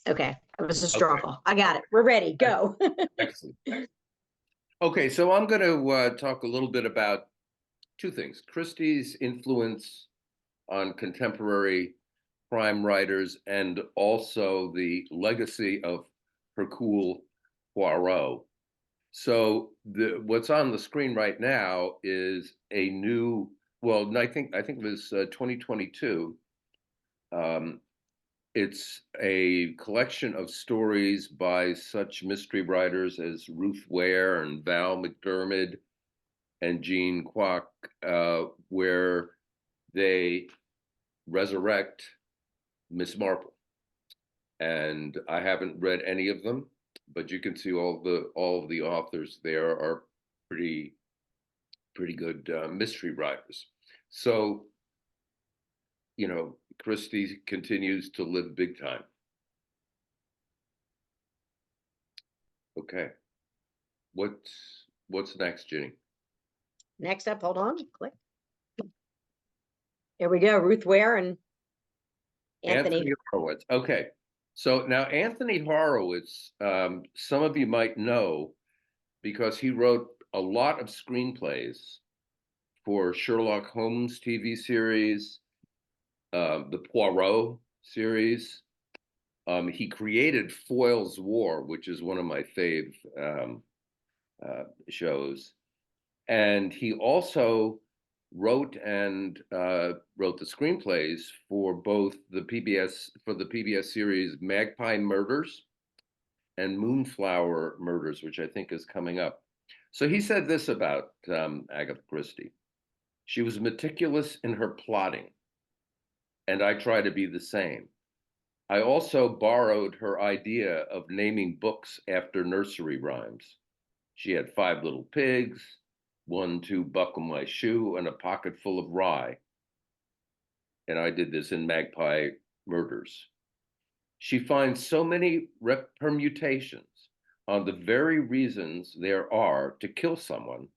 Okay, it was a Okay, struggle. I got it. We're ready. Go. excellent. Okay, so I'm going to talk a little bit about two things: Christie's influence on contemporary crime writers, and also the legacy of Hercule Poirot. So what's on the screen right now is a new, well, I think it was 2022. Um, it's a collection of stories by such mystery writers as Ruth Ware and Val McDermid and Jean Kwok, where they resurrect Miss Marple. And I haven't read any of them, but you can see all of the authors there are pretty pretty good mystery writers. So Christie continues to live big time. Okay, what's next, Ginny? Next up, hold on. Click. Here we go. Ruth Ware and Anthony. Anthony Horowitz. Okay, so now Anthony Horowitz, some of you might know because he wrote a lot of screenplays for Sherlock Holmes TV series, the Poirot series. He created Foyle's War, which is one of my fave shows, and he also wrote the screenplays for both the PBS series Magpie Murders and Moonflower Murders, which I think is coming up. So he said this about Agatha Christie: she was meticulous in her plotting, and I try to be the same. I also borrowed her idea of naming books after nursery rhymes. She had five little pigs, one to buckle my shoe, and a pocket full of rye. And I did this in Magpie Murders. She finds so many permutations on the very reasons there are to kill someone.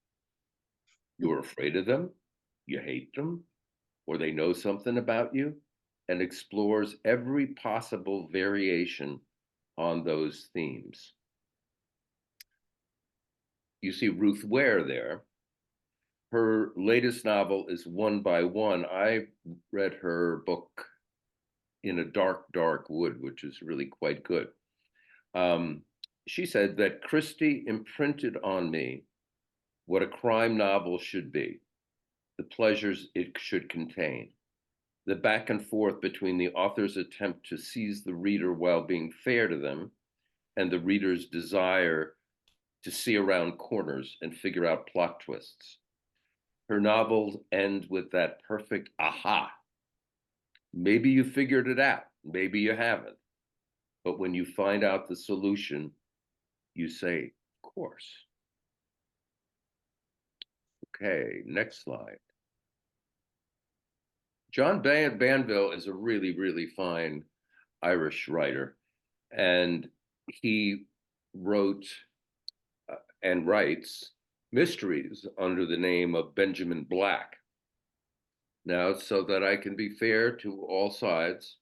You're afraid of them, you hate them, or they know something about you, and explores every possible variation on those themes. You see Ruth Ware there. Her latest novel is One by One. I read her book In a Dark, Dark Wood, which is really quite good. She said that Christie imprinted on me what a crime novel should be, the pleasures it should contain, the back and forth between the author's attempt to seize the reader while being fair to them and the reader's desire to see around corners and figure out plot twists. Her novels end with that perfect aha. Maybe you figured it out, maybe you haven't. But when you find out the solution, you say, of course. Okay, next slide. John Banville is a really, really fine Irish writer, and he wrote and writes mysteries under the name of Benjamin Black. Now, so that I can be fair to all sides,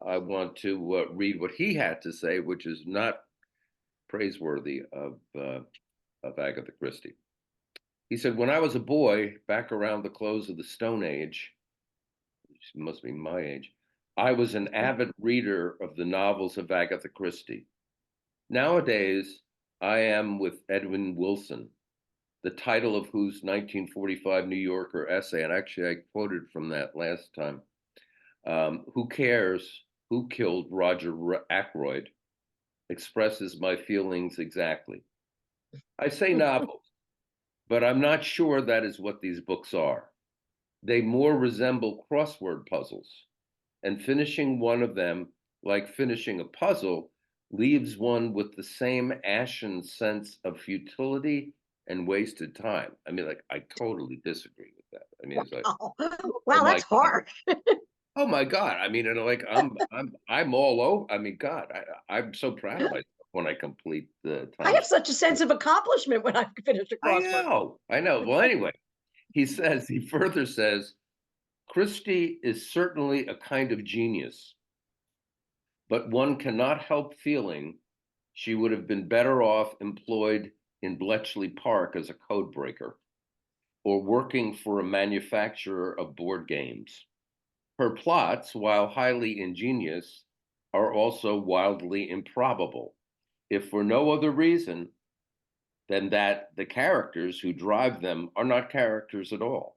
I want to read what he had to say, which is not praiseworthy of Agatha Christie. He said, "When I was a boy, back around the close of the Stone Age, which must be my age, I was an avid reader of the novels of Agatha Christie. Nowadays, I am with Edwin Wilson, the title of whose 1945 New Yorker essay, and actually I quoted from that last time, Who Cares Who Killed Roger Ackroyd, expresses my feelings exactly. I say novels, but I'm not sure that is what these books are. They more resemble crossword puzzles, and finishing one of them, like finishing a puzzle, leaves one with the same ashen sense of futility and wasted time." I mean, like, I totally disagree with that. I mean, it's like, Wow, oh wow, my that's God. hard. Oh my God. I mean, and like I'm all over. I mean, God, I'm so proud of myself when I complete the I time. have such a sense of accomplishment when I finish a I crossword. know. I know. Well, anyway, he further says, Christie is certainly a kind of genius. but one cannot help feeling she would have been better off employed in Bletchley Park as a code breaker or working for a manufacturer of board games. Her plots, while highly ingenious, are also wildly improbable, if for no other reason than that the characters who drive them are not characters at all,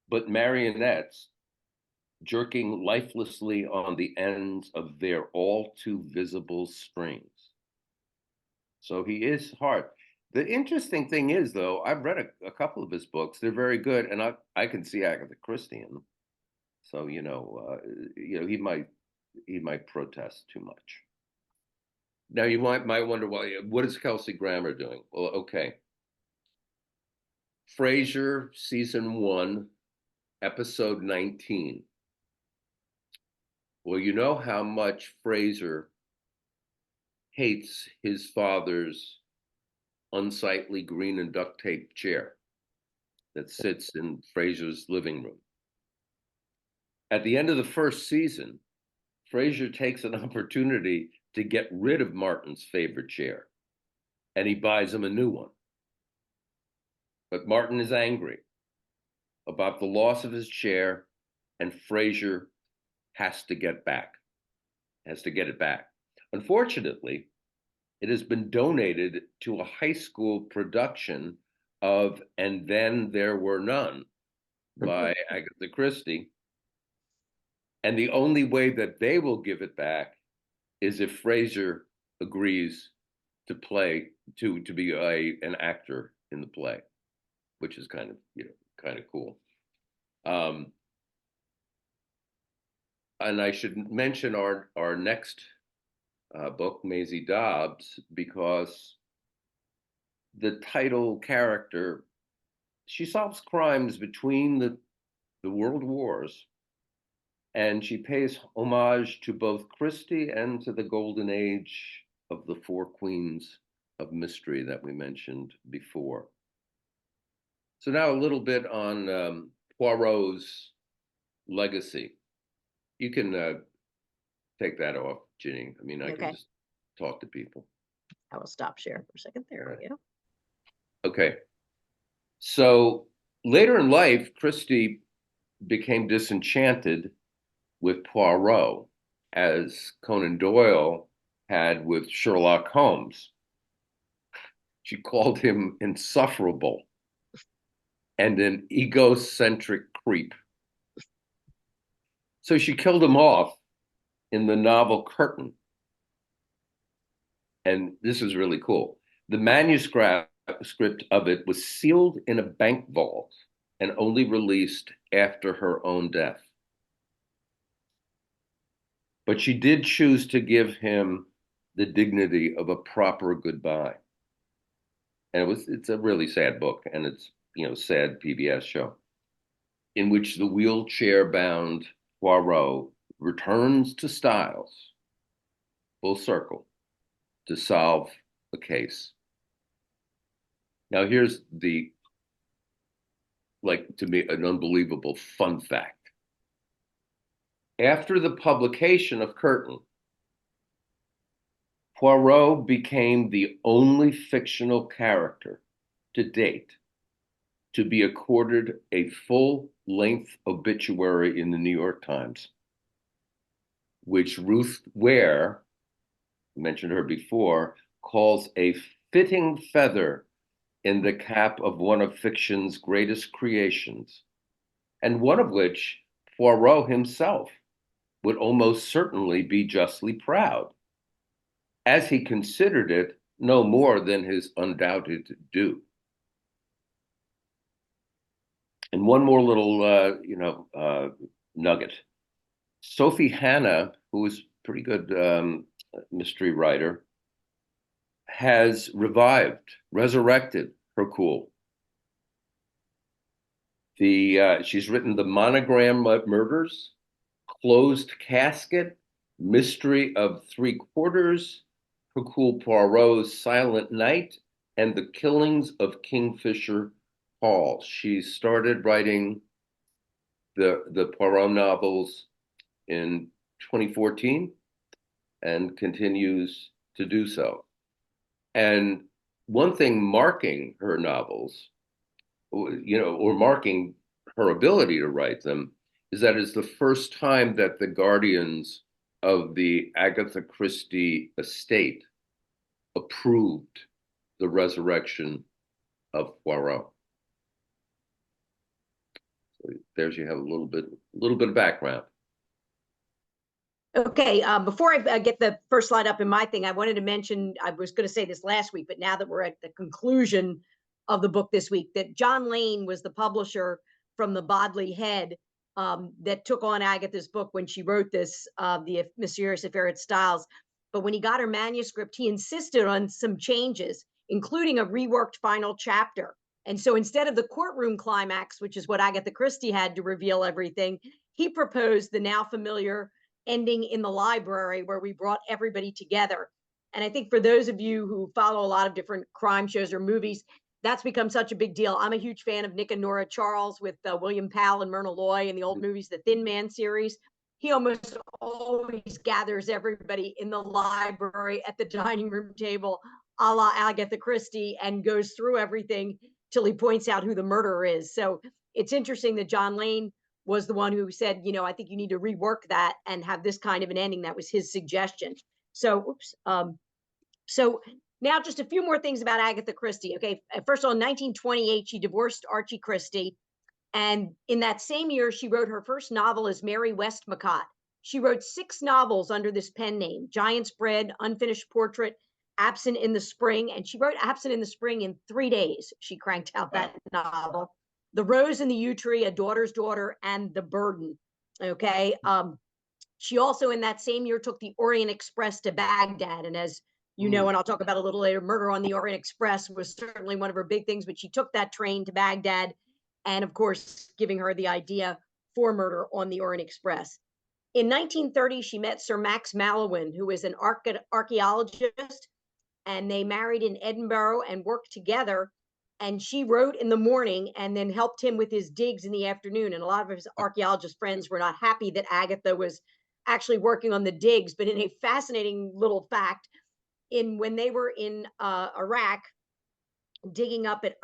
but marionettes jerking lifelessly on the ends of their all too visible strings. So he is hard. The interesting thing is, though, I've read a couple of his books. They're very good, and I can see Agatha Christie in them. So he might protest too much. Now you might wonder what is Kelsey Grammer doing? Well, okay. Frasier season 1, episode 19. Well, you know how much Frasier hates his father's unsightly green and duct tape chair that sits in Frasier's living room. At the end of the first season, Frasier takes an opportunity to get rid of Martin's favorite chair, and he buys him a new one. But Martin is angry about the loss of his chair, and Frasier has to get it back. Unfortunately, it has been donated to a high school production of And Then There Were None by Agatha Christie. And the only way that they will give it back is if Frasier agrees to be an actor in the play, which is kind of cool. And I should mention our next book, Maisie Dobbs, because the title character, she solves crimes between the world wars, and she pays homage to both Christie and to the golden age of the four queens of mystery that we mentioned before. So now a little bit on Poirot's legacy. You can take that off, Ginny. I mean, I can just talk to people. I will stop share for a second. There we go. Okay. So later in life, Christie became disenchanted with Poirot, as Conan Doyle had with Sherlock Holmes. She called him insufferable and an egocentric creep. So she killed him off in the novel Curtain. And this is really cool. The manuscript of it was sealed in a bank vault and only released after her own death. But she did choose to give him the dignity of a proper goodbye. And it's a really sad book, and it's, sad PBS show, in which the wheelchair-bound Poirot returns to Styles, full circle, to solve a case. Now here's to me, an unbelievable fun fact. After the publication of Curtain, Poirot became the only fictional character to date to be accorded a full-length obituary in the New York Times, which Ruth Ware, I mentioned her before, calls a fitting feather in the cap of one of fiction's greatest creations, and one of which Poirot himself would almost certainly be justly proud, as he considered it no more than his undoubted due. And one more little, nugget. Sophie Hannah, who is a pretty good mystery writer, has resurrected Hercule. She's written The Monogram Murders, Closed Casket, Mystery of Three Quarters, Hercule Poirot's Silent Night, and The Killings of Kingfisher Hall. She started writing the Poirot novels in 2014, and continues to do so. And one thing marking her novels, or marking her ability to write them, is that it's the first time that the guardians of the Agatha Christie estate approved the resurrection of Poirot. So there's you have a little bit of background. Okay, before I get the first slide up in my thing, I wanted to mention, I was going to say this last week, but now that we're at the conclusion of the book this week, that John Lane was the publisher from the Bodley Head that took on Agatha's book when she wrote this, The Mysterious Affair at Styles. But when he got her manuscript, he insisted on some changes, including a reworked final chapter. And so instead of the courtroom climax, which is what Agatha Christie had to reveal everything, he proposed the now familiar ending in the library where we brought everybody together. And I think for those of you who follow a lot of different crime shows or movies, that's become such a big deal. I'm a huge fan of Nick and Nora Charles with William Powell and Myrna Loy in the old movies, the Thin Man series. He almost always gathers everybody in the library at the dining room table, a la Agatha Christie, and goes through everything till he points out who the murderer is. So it's interesting that John Lane was the one who said, I think you need to rework that and have this kind of an ending. That was his suggestion. So, so now just a few more things about Agatha Christie. Okay, first of all, in 1928, she divorced Archie Christie. And in that same year, she wrote her first novel as Mary Westmacott. She wrote 6 novels under this pen name: Giant's Bread, Unfinished Portrait, Absent in the Spring. And she wrote Absent in the Spring in 3 days. She cranked out that novel. The Rose and the Yew Tree, A Daughter's Daughter, and The Burden. Okay. She also in that same year took the Orient Express to Baghdad. And as you know, and I'll talk about a little later, Murder on the Orient Express was certainly one of her big things, but she took that train to Baghdad, and of course, giving her the idea for Murder on the Orient Express. In 1930, she met Sir Max Mallowan, who was an archaeologist, and they married in Edinburgh and worked together. And she wrote in the morning and then helped him with his digs in the afternoon. And a lot of his archaeologist friends were not happy that Agatha was actually working on the digs. But in a fascinating little fact, when they were in Iraq digging up at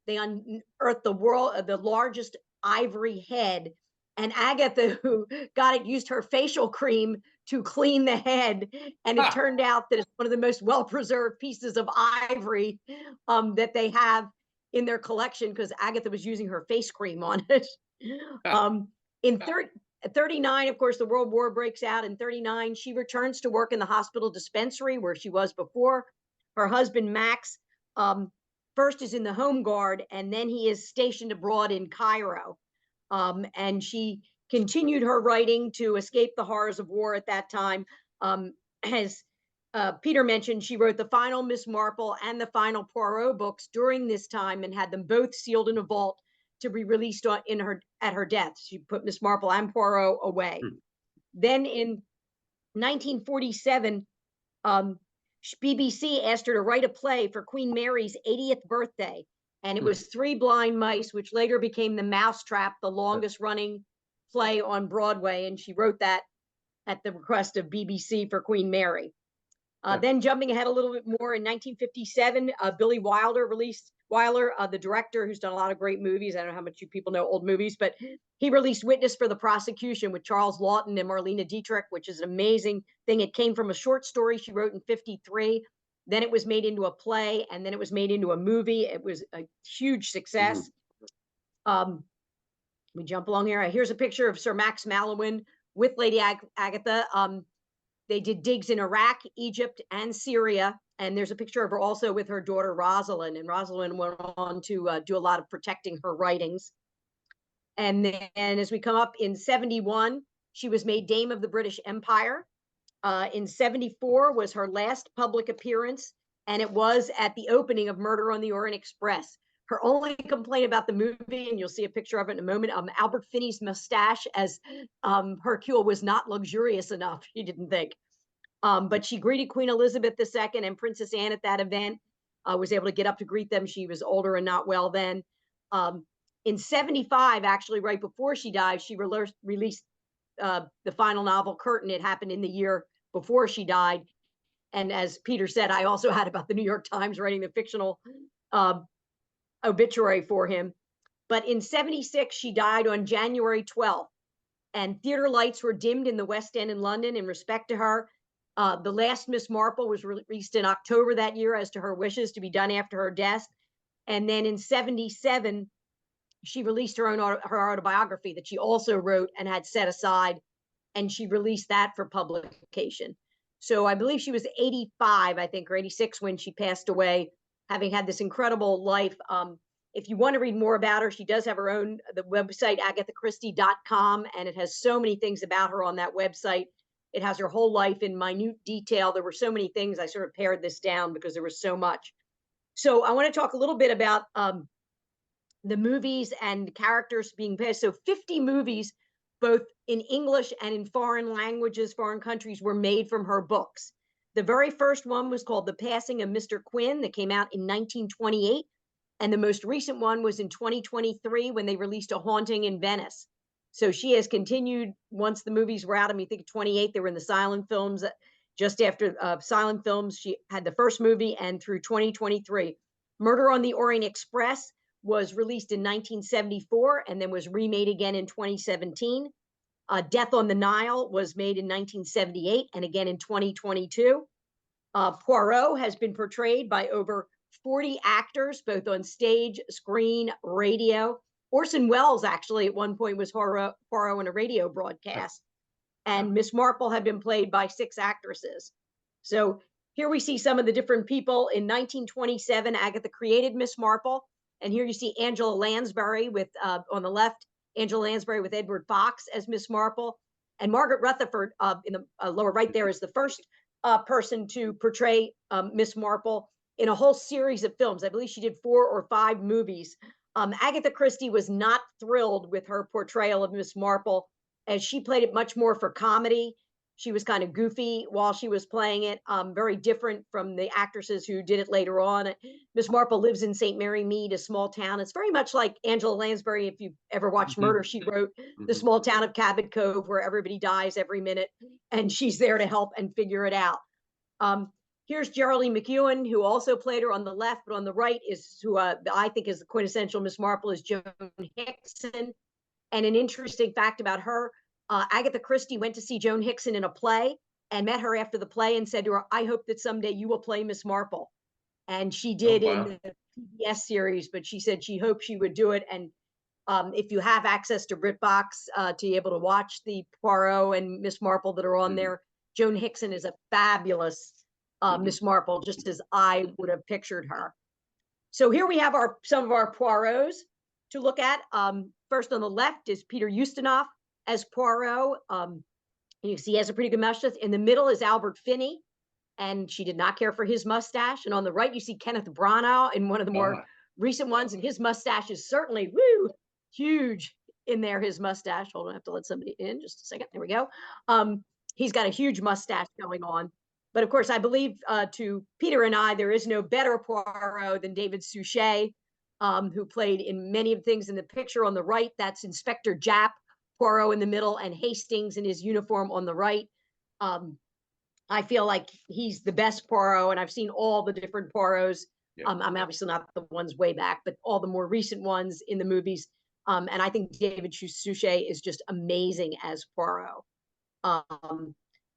they unearthed the largest ivory head. And Agatha, who got it, used her facial cream to clean the head. And it turned out that it's one of the most well-preserved pieces of ivory that they have in their collection, because Agatha was using her face cream on it. In 39, of course, the World War breaks out. In 39, she returns to work in the hospital dispensary where she was before. Her husband, Max, first is in the Home Guard, and then he is stationed abroad in Cairo. And she continued her writing to escape the horrors of war at that time. As Peter mentioned, she wrote the final Miss Marple and the final Poirot books during this time and had them both sealed in a vault to be released at her death. She put Miss Marple and Poirot away. Then in 1947, BBC asked her to write a play for Queen Mary's 80th birthday. And it was Three Blind Mice, which later became The Mousetrap, the longest running play on Broadway. And she wrote that at the request of BBC for Queen Mary. Then jumping ahead a little bit more, in 1957, Billy Wilder, the director who's done a lot of great movies. I don't know how much you people know old movies, but he released Witness for the Prosecution with Charles Laughton and Marlene Dietrich, which is an amazing thing. It came from a short story she wrote in 1953. Then it was made into a play, and then it was made into a movie. It was a huge success. We jump along here. Here's a picture of Sir Max Mallowan with Lady Agatha. They did digs in Iraq, Egypt, and Syria. And there's a picture of her also with her daughter, Rosalind. And Rosalind went on to do a lot of protecting her writings. And then as we come up in 1971, she was made Dame of the British Empire. In 1974 was her last public appearance, and it was at the opening of Murder on the Orient Express. Her only complaint about the movie, and you'll see a picture of it in a moment, Albert Finney's mustache as Hercule was not luxurious enough, he didn't think. But she greeted Queen Elizabeth II and Princess Anne at that event, was able to get up to greet them. She was older and not well then. In 1975, actually, right before she died, she released the final novel, Curtain. It happened in the year before she died. And as Peter said, I also had about the New York Times writing the fictional obituary for him. But in 1976, she died on January 12th, and theater lights were dimmed in the West End in London in respect to her. The last Miss Marple was released in October that year as to her wishes to be done after her death. And then in 1977, she released her autobiography that she also wrote and had set aside, and she released that for publication. So I believe she was 85, I think, or 86 when she passed away, having had this incredible life. If you want to read more about her, she does have her own, the website, agathachristie.com, and it has so many things about her on that website. It has her whole life in minute detail. There were so many things. I sort of pared this down because there was so much. So I want to talk a little bit about the movies and characters being passed. So 50 movies, both in English and in foreign languages, foreign countries, were made from her books. The very first one was called The Passing of Mr. Quin, that came out in 1928. And the most recent one was in 2023 when they released A Haunting in Venice. So she has continued once the movies were out. I mean, I think 28, they were in the silent films. Just after silent films, she had the first movie, and through 2023. Murder on the Orient Express was released in 1974 and then was remade again in 2017. Death on the Nile was made in 1978 and again in 2022. Poirot has been portrayed by over 40 actors, both on stage, screen, radio. Orson Welles actually at one point was Poirot in a radio broadcast. And Miss Marple had been played by 6 actresses. So here we see some of the different people. In 1927, Agatha created Miss Marple. And here you see Angela Lansbury with, on the left, Angela Lansbury with Edward Fox as Miss Marple. And Margaret Rutherford in the lower right there is the first person to portray Miss Marple in a whole series of films. I believe she did 4 or 5 movies. Agatha Christie was not thrilled with her portrayal of Miss Marple, as she played it much more for comedy. She was kind of goofy while she was playing it, very different from the actresses who did it later on. Miss Marple lives in St. Mary Mead, a small town. It's very much like Angela Lansbury, if you've ever watched Murder, She Wrote, the small town of Cabot Cove, where everybody dies every minute, and she's there to help and figure it out. Here's Geraldine McEwen, who also played her on the left, but on the right is who I think is the quintessential Miss Marple, is Joan Hickson. And an interesting fact about her, Agatha Christie went to see Joan Hickson in a play and met her after the play and said to her, "I hope that someday you will play Miss Marple." And she did in the PBS series, but she said she hoped she would do it. And if you have access to BritBox to be able to watch the Poirot and Miss Marple that are on there, Joan Hickson is a fabulous Miss Marple, just as I would have pictured her. So here we have some of our Poirots to look at. First on the left is Peter Ustinov as Poirot. You see he has a pretty good mustache. In the middle is Albert Finney, and she did not care for his mustache. And on the right, you see Kenneth Branagh in one of the more recent ones, and his mustache is certainly, huge in there, his mustache. Hold on, I have to let somebody in just a second. There we go. He's got a huge mustache going on. But of course, I believe to Peter and I, there is no better Poirot than David Suchet, who played in many of the things in the picture on the right. That's Inspector Japp, Poirot in the middle, and Hastings in his uniform on the right. I feel like he's the best Poirot, and I've seen all the different Poirots. I'm obviously not the ones way back, but all the more recent ones in the movies. And I think David Suchet is just amazing as Poirot.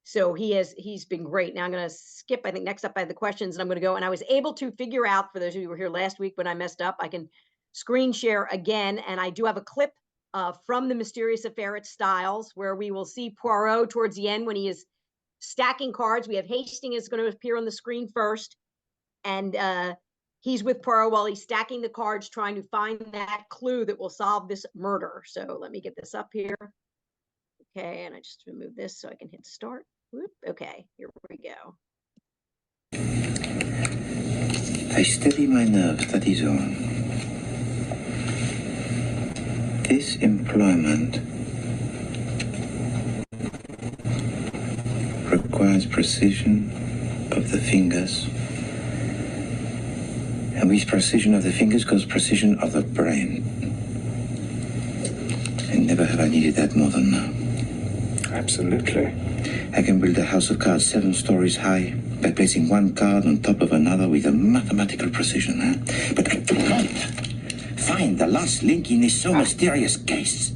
So he's been great. Now I'm going to skip, I think next up I have the questions, and I'm going to go, and I was able to figure out, for those of you who were here last week when I messed up, I can screen share again. And I do have a clip from The Mysterious Affair at Styles, where we will see Poirot towards the end when he is stacking cards. We have Hastings is going to appear on the screen first. And he's with Poirot while he's stacking the cards, trying to find that clue that will solve this murder. So let me get this up here. Okay, and I just remove this so I can hit start. Whoop, okay, here we go. I steady my nerves, that is all. This employment requires precision of the fingers, and with precision of the fingers goes precision of the brain. And never have I needed that more than now. Absolutely. I can build a house of cards 7 stories high by placing one card on top of another with a mathematical precision. But I cannot find the last link in this so mysterious case.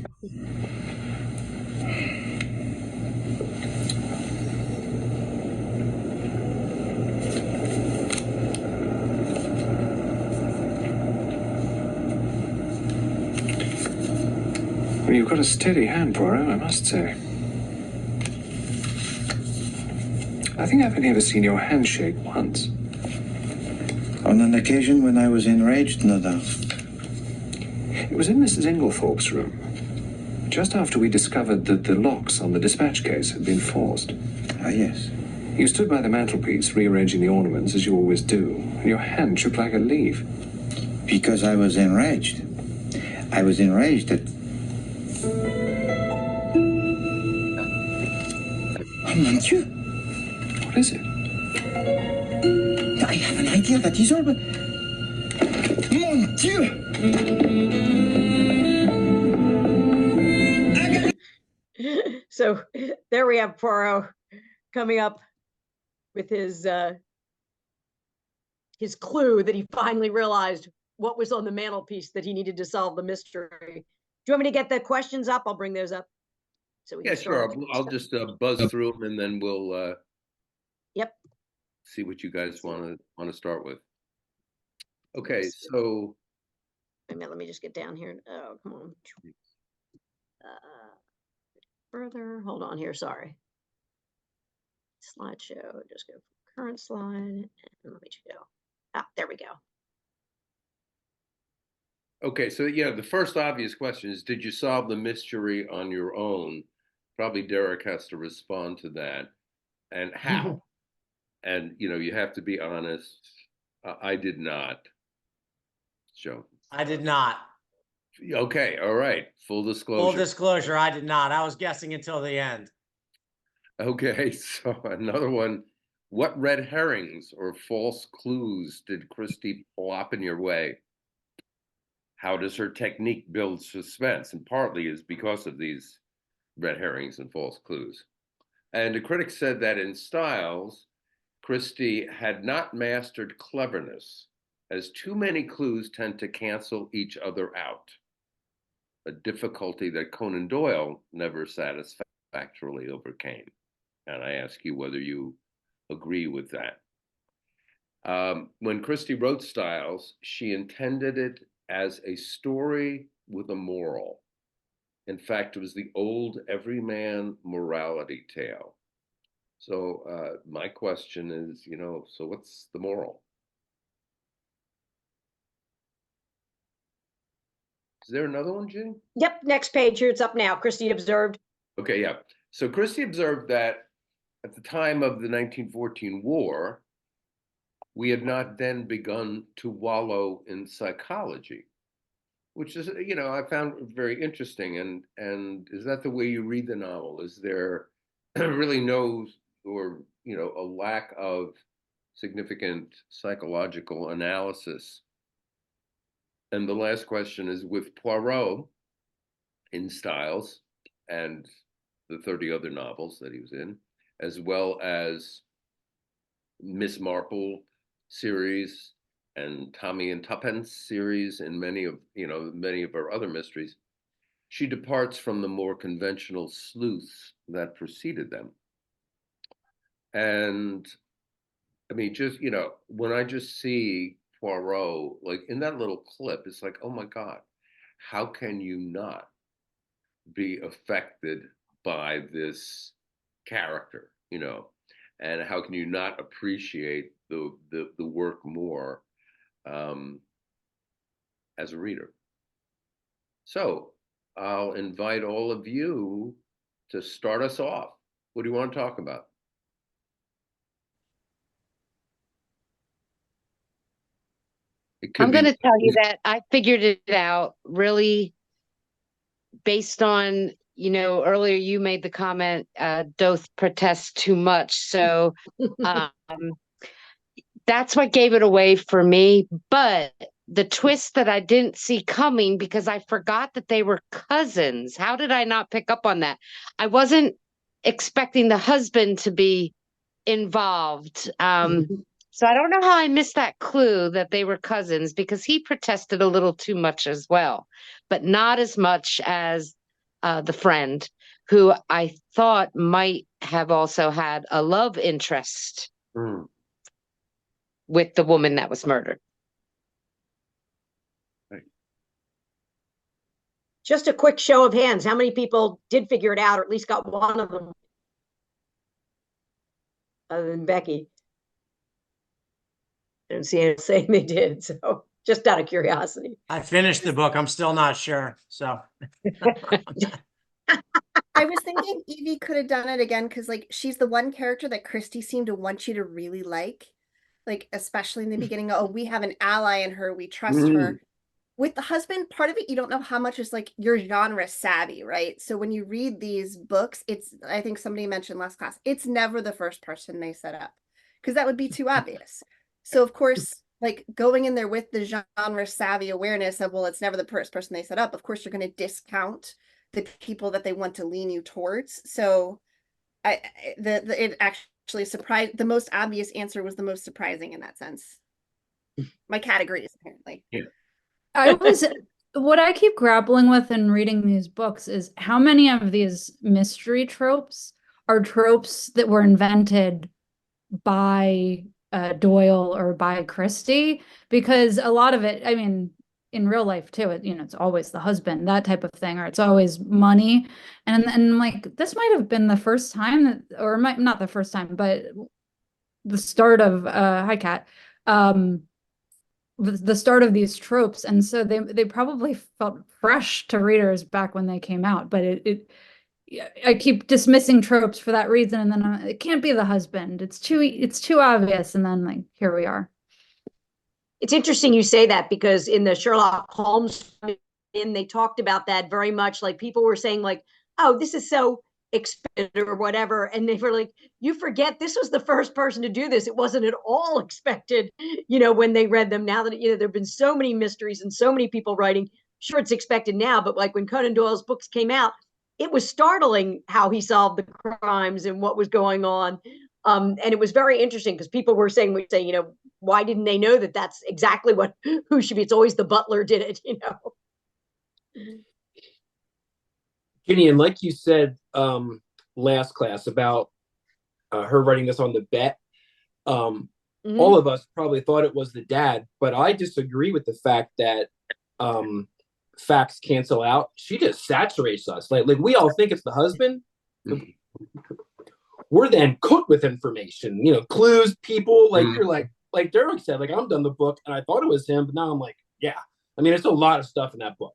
Well, you've got a steady hand, Poirot, I must say. I think I've only ever seen your hand shake once. On an occasion when I was enraged, no doubt. It was in Mrs. Inglethorpe's room, just after we discovered that the locks on the dispatch case had been forced. Ah, yes. You stood by the mantelpiece, rearranging the ornaments, as you always do, and your hand shook like a leaf. Because I was enraged. I was enraged at... Oh, mon Dieu! What is it? I have an idea, that is all, but... Mon Dieu! So there we have Poirot coming up with his clue that he finally realized what was on the mantelpiece that he needed to solve the mystery. Do you want me to get the questions up? I'll bring those up. So we Yeah, can start sure. with I'll stuff. just buzz through them, and then we'll Yep. see what you guys want to start with. Okay, so Wait a minute, let me just get down here. Oh, come on. Further, hold on here. Sorry. Slideshow. Just go current slide, and let me just go. Ah, there we go. okay, so yeah, the first obvious question is, did you solve the mystery on your own? Probably Derek has to respond to that, and how. And you have to be honest. I did not. Joe. I did not. Okay, all right. Full Full disclosure. disclosure, I did not. I was guessing until the end. Okay, so another one. What red herrings or false clues did Christie plop in your way? How does her technique build suspense? And partly is because of these red herrings and false clues. And the critic said that in Styles, Christie had not mastered cleverness, as too many clues tend to cancel each other out, a difficulty that Conan Doyle never satisfactorily overcame. And I ask you whether you agree with that. When Christie wrote Styles, she intended it as a story with a moral. In fact, it was the old everyman morality tale. So my question is, so what's the moral? Is there another one, Jane? Yep, next page here. It's up now. Christie observed. Okay, yeah. So Christie observed that at the time of the 1914 war, we had not then begun to wallow in psychology, which is, I found very interesting. And is that the way you read the novel? Is there really no, or, a lack of significant psychological analysis? And the last question is, with Poirot in Styles and the 30 other novels that he was in, as well as Miss Marple series and Tommy and Tuppence series and many of her other mysteries, she departs from the more conventional sleuths that preceded them. And I mean, just, when I just see Poirot, like in that little clip, it's like, oh my God, how can you not be affected by this character, and how can you not appreciate the work more as a reader? So I'll invite all of you to start us off. What do you want to talk about? I'm going to tell you that I figured it out really based on, earlier you made the comment, Doth protests too much. So that's what gave it away for me. But the twist that I didn't see coming, because I forgot that they were cousins. How did I not pick up on that? I wasn't expecting the husband to be involved. So I don't know how I missed that clue that they were cousins, because he protested a little too much as well, but not as much as the friend, who I thought might have also had a love interest with the woman that was murdered. Just a quick show of hands. How many people did figure it out, or at least got one of them? Other than Becky. I don't see anyone saying they did. So just out of curiosity. I finished the book. I'm still not sure. So I was thinking Evie could have done it again, because like she's the one character that Christie seemed to want you to really like especially in the beginning. Oh, we have an ally in her, we trust her. With the husband, part of it, you don't know how much is like you're genre savvy, right? So when you read these books, it's, I think somebody mentioned last class, it's never the first person they set up, because that would be too obvious. So of course, like going in there with the genre savvy awareness of, well, it's never the first person they set up, of course you're going to discount the people that they want to lean you towards. So it actually surprised, the most obvious answer was the most surprising in that sense. My categories, apparently. Yeah. What I keep grappling with in reading these books is how many of these mystery tropes are tropes that were invented by Doyle or by Christie, because a lot of it, I mean, in real life too, it's always the husband, that type of thing, or it's always money. And like, this might have been the first time that, or not the first time, but the start of, hi Kat, the start of these tropes. And so they probably felt fresh to readers back when they came out, but I keep dismissing tropes for that reason. And then it can't be the husband. It's too obvious. And then like, here we are. It's interesting you say that, because in the Sherlock Holmes, they talked about that very much. Like people were saying like, oh, this is so expected or whatever. And they were like, you forget this was the first person to do this. It wasn't at all expected, when they read them. Now that, there've been so many mysteries and so many people writing, sure, it's expected now, but like when Conan Doyle's books came out, it was startling how he solved the crimes and what was going on. And it was very interesting because people were saying, why didn't they know that that's exactly who should be? It's always the butler did it, Ginny, and like you said last class about her writing this on the bet, all of us probably thought it was the dad, but I disagree with the fact that facts cancel out. She just saturates us. Like we all think it's the husband. We're then cooked with information, clues, people, like you're like Derek said, like I'm done the book and I thought it was him, but now I'm like, yeah. I mean, there's a lot of stuff in that book.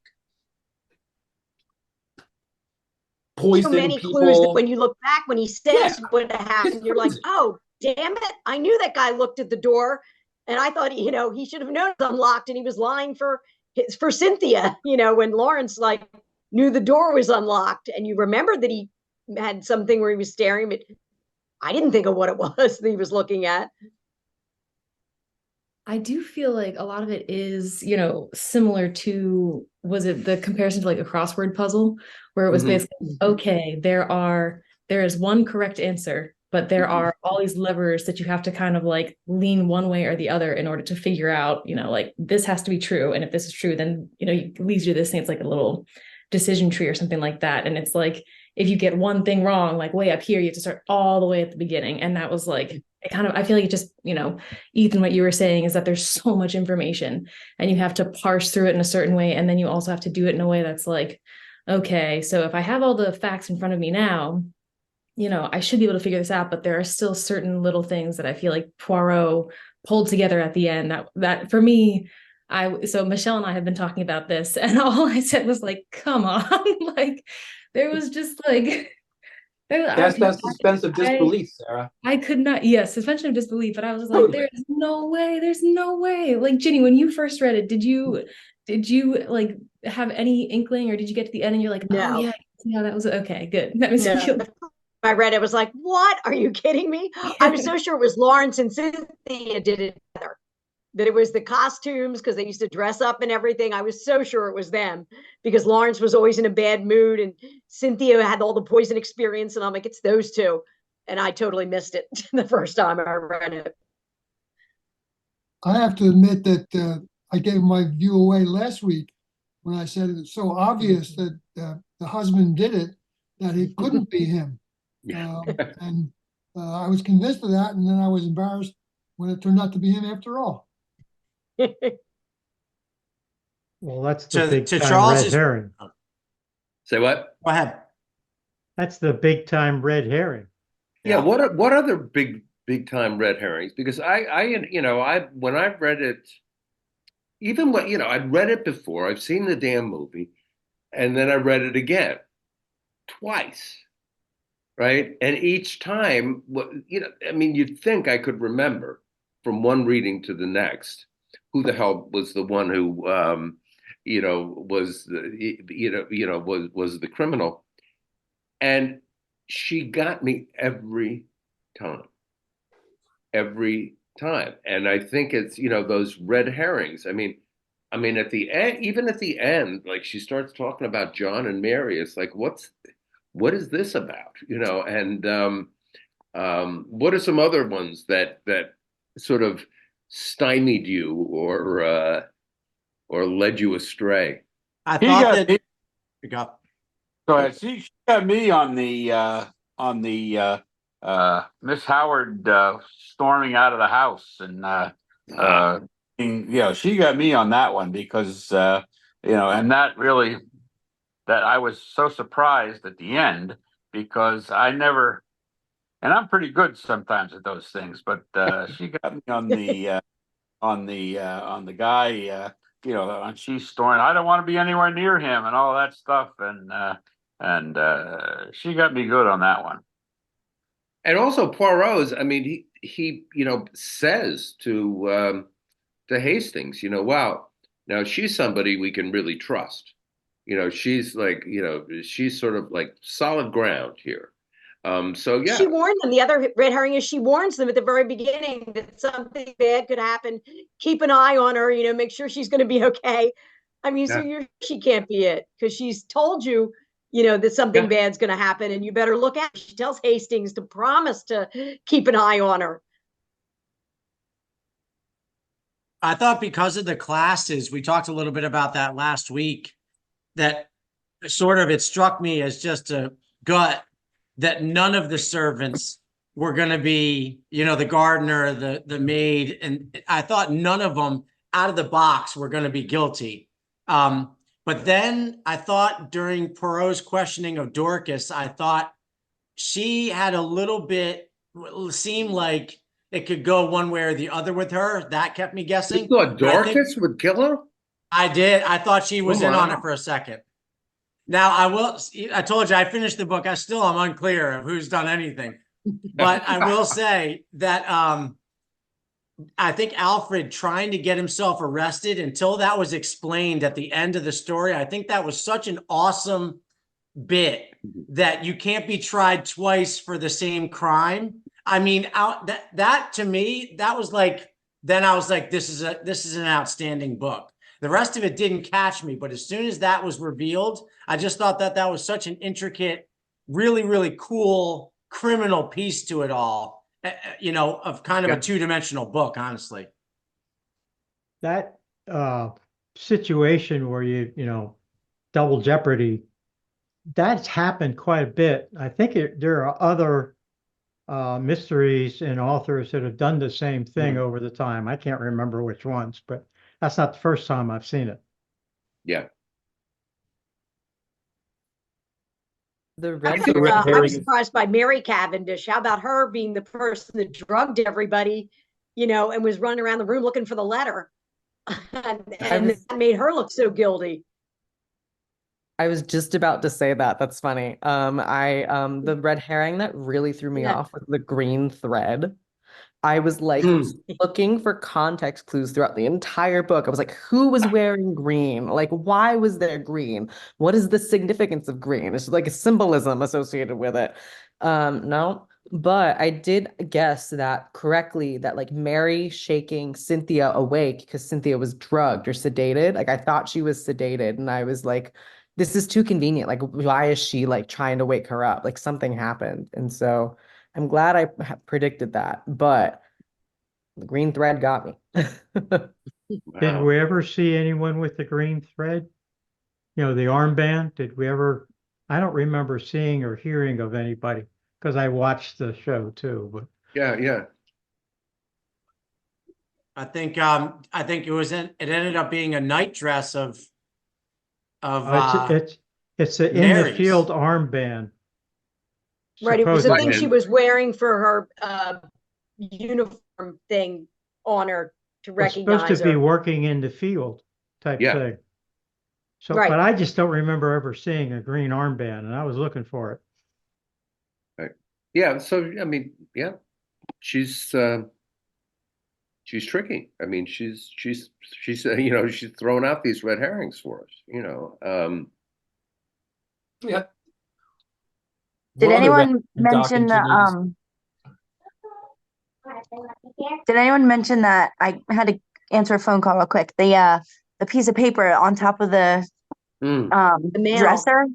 Poison so many people. clues that when you look back, when he says what happened, you're like, oh, damn it. I knew that guy looked at the door and I thought, he should have known it was unlocked, and he was lying for Cynthia, when Lawrence like knew the door was unlocked, and you remember that he had something where he was staring, but I didn't think of what it was that he was looking at. I do feel like a lot of it is, similar to, was it the comparison to like a crossword puzzle, where it was basically, okay, there is one correct answer, but there are all these levers that you have to kind of like lean one way or the other in order to figure out, like this has to be true. And if this is true, then, it leads you to this thing. It's like a little decision tree or something like that. And it's like, if you get one thing wrong, like way up here, you have to start all the way at the beginning. And that was like, I feel like it just, Ethan, what you were saying is that there's so much information and you have to parse through it in a certain way. And then you also have to do it in a way that's like, okay, so if I have all the facts in front of me now, I should be able to figure this out, but there are still certain little things that I feel like Poirot pulled together at the end that for me, so Michelle and I have been talking about this, and all I said was like, come on, like there was just like, that's that suspense of disbelief, Sarah. I could not, yes, suspension of disbelief, but I was just like, there's no way. Like Ginny, when you first read it, did you like have any inkling, or did you get to the end and you're like, no. Oh yeah, yeah, that was okay, good. That was I read it, I was like, what? Are you kidding me? I was so sure it was Lawrence and Cynthia did it together. that it was the costumes because they used to dress up and everything. I was so sure it was them because Lawrence was always in a bad mood and Cynthia had all the poison experience. And I'm like, it's those two. And I totally missed it the first time I read it. I have to admit that I gave my view away last week when I said it's so obvious that the husband did it that it couldn't be him. And I was convinced of that, and then I was embarrassed when it turned out to be him after all. Well, that's To- the big to time Charles's- red herring. Say what? Go ahead. That's the big time red herring. Yeah. What other big time red herrings? Because when I read it, even what I'd read it before. I've seen the damn movie, and then I read it again, twice, right? And each time, you'd think I could remember from one reading to the next who the hell was the one who was the criminal, and she got me every time. And I think it's those red herrings. I mean at the end, even at the end, like she starts talking about John and Mary. It's like, what is this about? And what are some other ones that sort of stymied you or led you astray? I He thought got that. me. Go. Go ahead. She got me on the Miss Howard storming out of the house and she got me on that one because and that really that I was so surprised at the end because I never, and I'm pretty good sometimes at those things, but she got me on the guy and she's storming, I don't want to be anywhere near him and all that stuff, and she got me good on that one. And also Poirot's, he says to Hastings, wow, now she's somebody we can really trust. She's like, she's sort of like solid ground here. So yeah. She warned them. The other red herring is she warns them at the very beginning that something bad could happen. Keep an eye on her, make sure she's going to be okay. So she can't be it because she's told you, that something bad's going to happen and you better look out. She tells Hastings to promise to keep an eye on her. I thought because of the classes, we talked a little bit about that last week, that sort of it struck me as just a gut that none of the servants were going to be, the gardener, the maid. And I thought none of them out of the box were going to be guilty. But then I thought during Poirot's questioning of Dorcas, I thought she had a little bit, seemed like it could go one way or the other with her. That kept me guessing. You thought Dorcas would kill her? I did. I thought she was in on it for a second. Now I told you I finished the book. I'm unclear of who's done anything, but I will say that I think Alfred trying to get himself arrested until that was explained at the end of the story. I think that was such an awesome bit that you can't be tried twice for the same crime. That to me, that was like, then I was like, this is an outstanding book. The rest of it didn't catch me, but as soon as that was revealed, I just thought that was such an intricate, really, really cool criminal piece to it all, of kind of a two-dimensional book, honestly. That situation where double jeopardy, that's happened quite a bit. I think there are other mysteries and authors that have done the same thing over the time. I can't remember which ones, but that's not the first time I've seen it. Yeah. I'm surprised by Mary Cavendish. How about her being the person that drugged everybody, and was running around the room looking for the letter, and that made her look so guilty. I was just about to say that. That's funny. The red herring that really threw me off was the green thread. I was like looking for context clues throughout the entire book. I was like, who was wearing green? Like, why was there green? What is the significance of green? It's like a symbolism associated with it. No, But I did guess that correctly, that like Mary shaking Cynthia awake because Cynthia was drugged or sedated. Like I thought she was sedated, and I was like, this is too convenient. Like, why is she like trying to wake her up? Like something happened. And so I'm glad I predicted that. But the green thread got me. Did Wow. we ever see anyone with the green thread? You know, the armband? Did we ever? I don't remember seeing or hearing of anybody because I watched the show too. But Yeah, yeah. I think it ended up being a night dress of it's an in the Mary's. field armband. Right. It was a thing Right. she was wearing for her uniform thing on her to Was supposed to recognize be her. working in the field type Yeah. thing. So, Right. but I just don't remember ever seeing a green armband, and I was looking for it. Right. Yeah. So I mean, yeah, she's tricky. I mean, she's you know, she's throwing out these red herrings for us. You know. Yeah. Did What other red anyone Doc and mention the Ginny's? Did anyone mention that I had to answer a phone call real quick? The piece of paper on top of the The mail. dresser.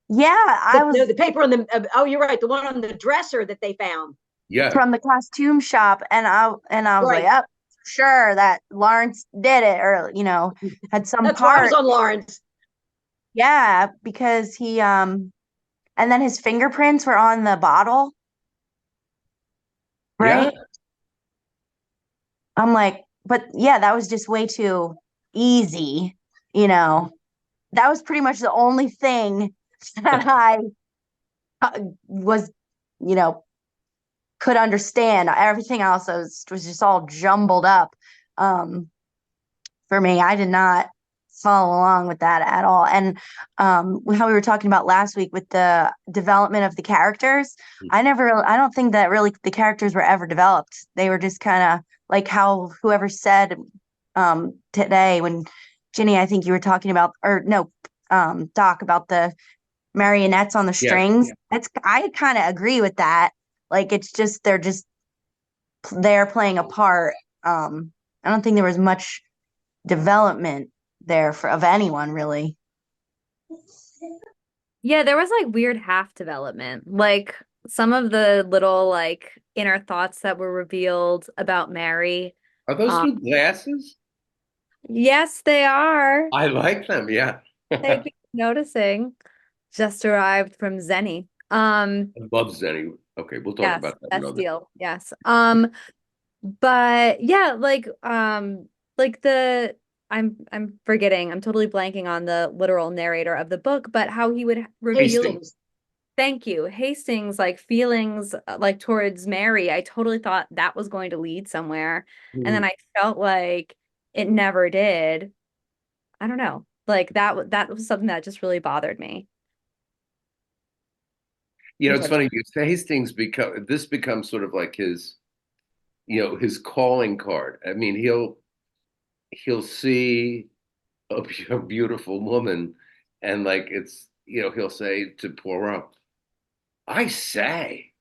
Yeah, I No, was the paper on the oh, you're right, the one on the dresser that they found. Yeah. from the costume shop, and I was Right. like, "Yep, sure that Lawrence did it, or had some That's why I was part." on Lawrence. Yeah, because he and then his fingerprints were on the bottle, Yeah. right? I'm like, but yeah, that was just way too easy, you know. That was pretty much the only thing that I was, you know, could understand. Everything else was just all jumbled up. For me, I did not follow along with that at all. And how we were talking about last week with the development of the characters, I don't think that really the characters were ever developed. They were just kind of like how whoever said today when Ginny, I think you were talking about, or no, Doc, about the marionettes on the Yeah. strings. I kind of agree with that. Like it's just they're playing a part. I don't think there was much development there of anyone really. Yeah, there was like weird half development. Like some of the little like inner thoughts that were revealed about Mary. Are those new glasses? Yes, they are. I like them. Yeah. Thank you for noticing. Just arrived from Zenny. I love Zenny. Okay, we'll talk Yes, about that best another. deal. Yes. But yeah, like the I'm forgetting. I'm totally blanking on the literal narrator of the book, but how he would reveal. Hastings. Thank you. Hastings, like feelings like towards Mary. I totally thought that was going to lead somewhere. And then I felt like it never did. I don't know. Like that was something that just really bothered me. You know, it's funny because Hastings becomes sort of like his, you know, his calling card. I mean, he'll see a beautiful woman, and like it's, you know, he'll say to Poirot, "I say,"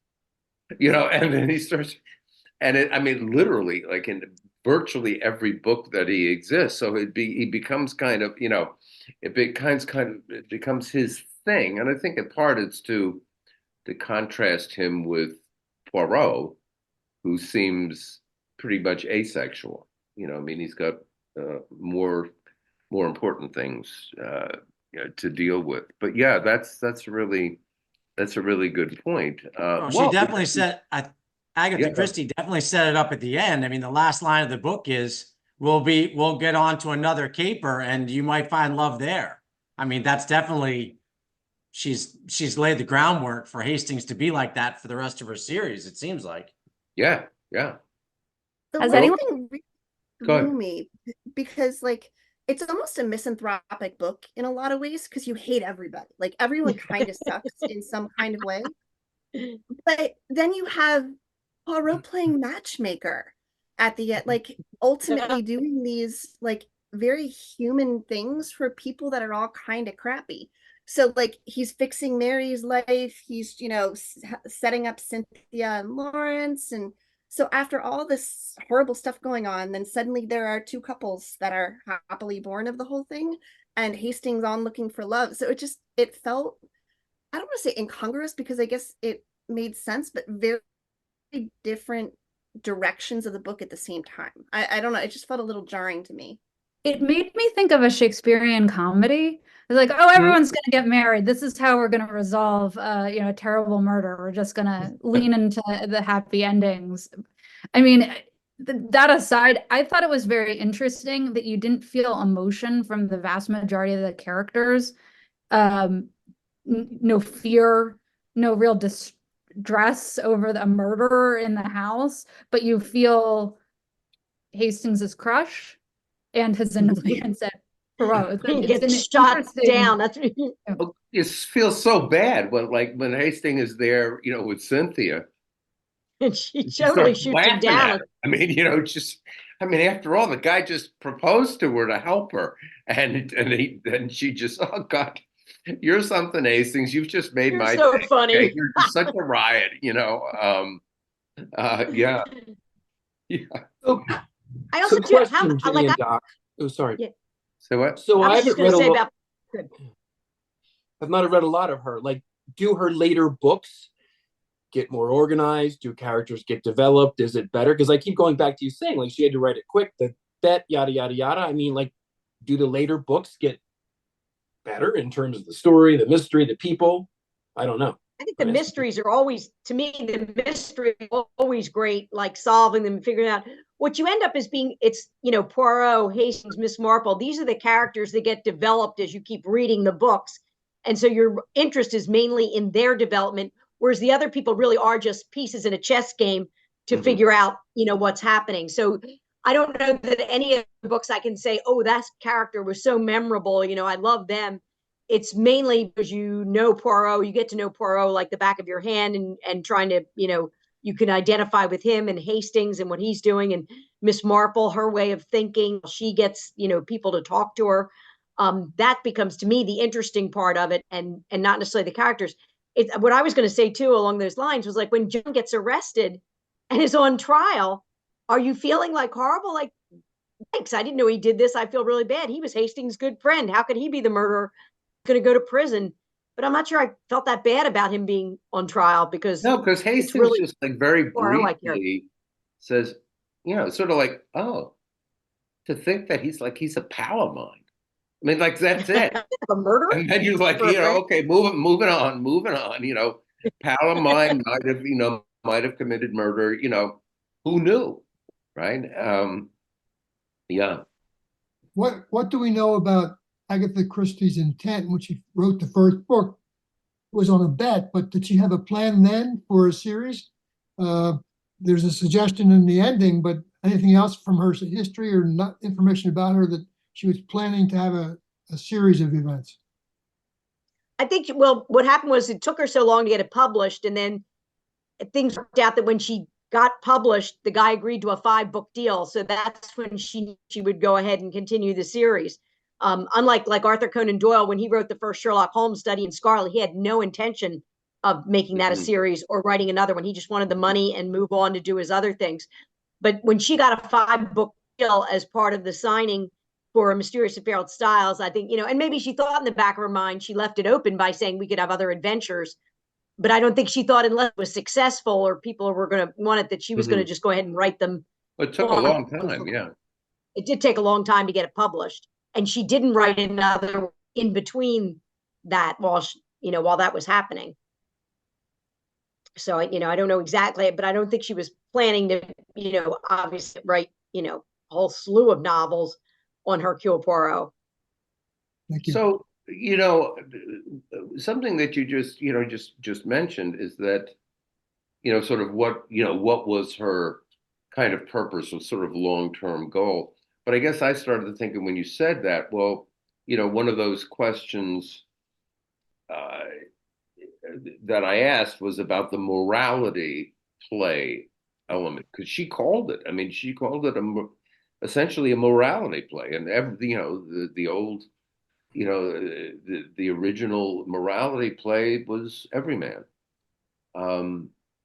you know, and then he starts, and I mean, literally, like in virtually every book that he exists. So he becomes kind of, you know, it becomes his thing, and I think in part it's to contrast him with Poirot, who seems pretty much asexual. You know, I mean, he's got more important things you know, to deal with. But yeah, that's a really good point. She definitely said, Agatha Yeah. Christie definitely set it up at the end. I mean, the last line of the book is, we'll get on to another caper and you might find love there. I mean, that's definitely, she's laid the groundwork for Hastings to be like that for the rest of her series, it seems like. Yeah, yeah. The Has one anyone- thing Go ahead. threw me because like it's almost a misanthropic book in a lot of ways because you hate everybody. Like everyone kind of sucks in some kind of way. But then you have Poirot playing matchmaker at the end, like ultimately doing these like very human things for people that are all kind of crappy. So like he's fixing Mary's life, he's, you know, setting up Cynthia and Lawrence. And so after all this horrible stuff going on, then suddenly there are two couples that are happily born of the whole thing, and Hastings on looking for love. So it felt, I don't want to say incongruous because I guess it made sense, but very different directions of the book at the same time. I don't know, it just felt a little jarring to me. It made me think of a Shakespearean comedy. It's like, oh, everyone's going to get married. This is how we're going to resolve, a terrible murder. We're just going to lean into the happy endings. I mean, that aside, I thought it was very interesting that you didn't feel emotion from the vast majority of the characters. No fear, no real distress over the murderer in the house, but you feel Hastings's crush and his annoyance at Poirot. He gets shot down. That's it feels so bad when Hastings is there, with Cynthia. And she totally shoots him down. I mean, after all, the guy just proposed to her to help her, and she just, oh God, you're something, Hastings. You've just made You're my so day. funny. Okay? You're just such a riot, yeah. Yeah. So, I also do question, Jenny and Doc. Oh, sorry. Yeah. So what? So I was just going to say about. I've not read a lot of her. Like, do her later books get more organized? Do characters get developed? Is it better? Because I keep going back to you saying, like, she had to write it quick, the bet, yada, yada, yada. I mean, like, do the later books get better in terms of the story, the mystery, the people? I don't know. I think the mysteries are always, to me, the mystery is always great, like solving them, figuring out what you end up as being. It's, Poirot, Hastings, Miss Marple. These are the characters that get developed as you keep reading the books. And so your interest is mainly in their development, whereas the other people really are just pieces in a chess game to figure out, what's happening. So I don't know that any of the books I can say, oh, that character was so memorable. I love them. It's mainly because Poirot, you get to know Poirot like the back of your hand, and trying to, you can identify with him and Hastings and what he's doing, and Miss Marple, her way of thinking. She gets, people to talk to her. That becomes, to me, the interesting part of it, and not necessarily the characters. What I was going to say too along those lines was, like, when John gets arrested and is on trial, are you feeling like horrible? Like, thanks, I didn't know he did this. I feel really bad. He was Hastings' good friend. How could he be the murderer? Going to go to prison? But I'm not sure I felt that bad about him being on trial, because Hastings really just like very briefly says, sort of like, oh, to think that he's a pal of mine. I mean, like, that's it. A murderer? And then you're like, okay, moving on. Pal of mine might have committed murder. Who knew, right? Yeah. What do we know about Agatha Christie's intent when she wrote the first book? Was on a bet, but did she have a plan then for a series? There's a suggestion in the ending, but anything else from her history or not information about her that she was planning to have a series of events? I think, well, what happened was it took her so long to get it published, and then things worked out that when she got published, the guy agreed to a 5-book deal. So that's when she would go ahead and continue the series. Unlike Arthur Conan Doyle, when he wrote the first Sherlock Holmes study in Scarlet, he had no intention of making that a series or writing another one. He just wanted the money and move on to do his other things. But when she got a 5-book deal as part of the signing for A Mysterious Affair with Styles, I think, and maybe she thought in the back of her mind, she left it open by saying we could have other adventures. But I don't think she thought, unless it was successful or people were going to want it, that she was going to just go ahead and write them. It took a long time, yeah. It did take a long time to get it published. And she didn't write another in between that while that was happening. So, I don't know exactly, but I don't think she was planning to, obviously write, a whole slew of novels on Hercule Poirot. Thank you. So, something that you just mentioned is that, sort of what was her kind of purpose or sort of long-term goal. But I guess I started thinking when you said that, well, one of those questions that I asked was about the morality play element, because she called it. I mean, she called it essentially a morality play, and the old, the original morality play was everyman.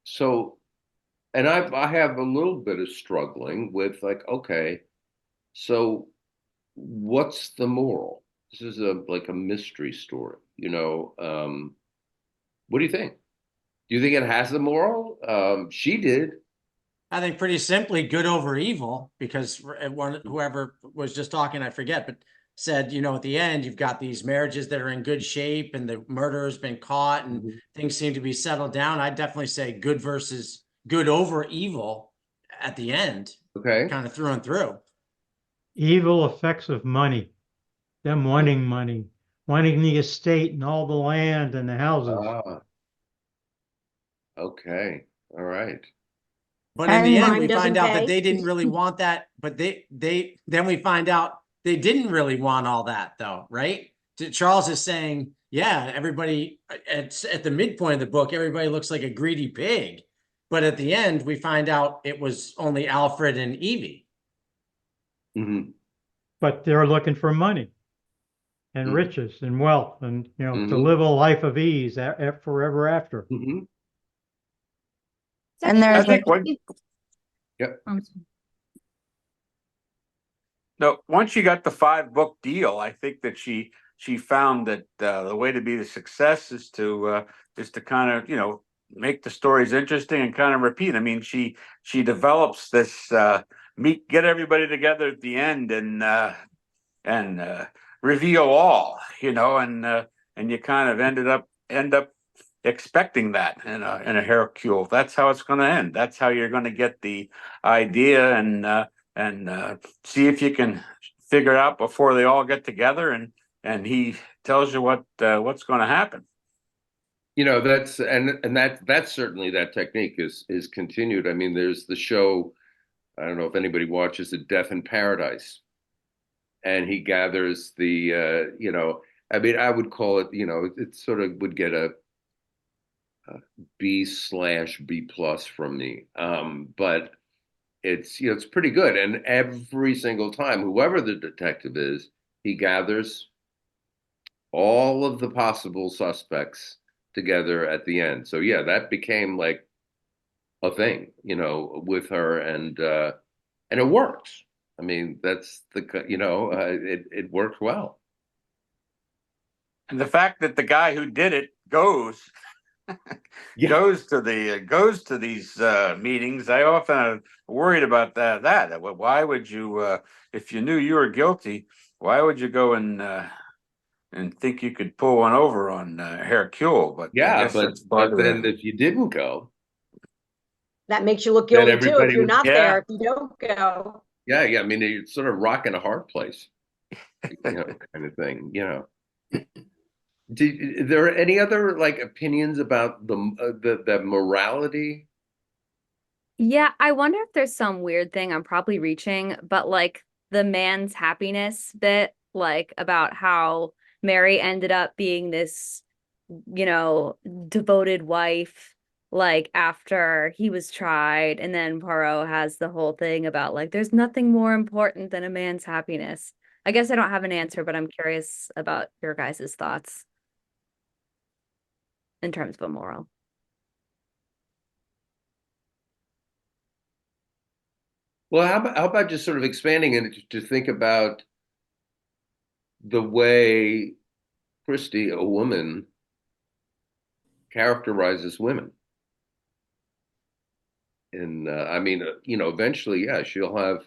So, and I have a little bit of struggling with like, okay, so what's the moral? This is like a mystery story, what do you think? Do you think it has a moral? She did. I think pretty simply good over evil, because whoever was just talking, I forget, but said, at the end, you've got these marriages that are in good shape and the murder has been caught and things seem to be settled down. I'd definitely say good over evil at the end. Okay. Kind of through and through. Evil effects of money, them wanting money, wanting the estate and all the land and the houses. Okay. All right. But in the end, we find out that they didn't really want that, but then we find out they didn't really want all that though, right? Charles is saying, yeah, everybody at the midpoint of the book, everybody looks like a greedy pig. But at the end, we find out it was only Alfred and Evie. But they're looking for money and riches and wealth and, to live a life of ease forever after. And there's No, once she got the 5-book deal, I think that she found that the way to be the success is to kind of make the stories interesting and kind of repeat. I mean, she develops this get everybody together at the end and reveal all, and you kind of end up expecting that in a Hercule. That's how it's going to end. That's how you're going to get the idea and see if you can figure it out before they all get together, and he tells you what's going to happen. That's that's certainly, that technique is continued. I mean, there's the show, I don't know if anybody watches it, Death in Paradise, and he gathers the I mean, I would call it, it sort of would get a B/B+ from me, but it's pretty good. And every single time, whoever the detective is, he gathers all of the possible suspects together at the end. So yeah, that became like a thing, with her, and it works. I mean, that's it worked well. And the fact that the guy who did it goes to these meetings, I often worried about that. Why would you, if you knew you were guilty, why would you go and think you could pull one over on Hercule? But yeah, but then if you didn't go, that makes you look guilty too. If you're not there, if you don't go. Yeah. I mean, you're sort of rocking a hard place, kind of thing. Are there any other opinions about the morality? Yeah, I wonder if there's some weird thing I'm probably reaching, but the man's happiness bit, about how Mary ended up being this, devoted wife, after he was tried, and then Poirot has the whole thing about there's nothing more important than a man's happiness. I guess I don't have an answer, but I'm curious about your guys' thoughts in terms of a moral. Well, how about just sort of expanding it to think about the way Christie, a woman, characterizes women. And I mean, eventually, yeah, she'll have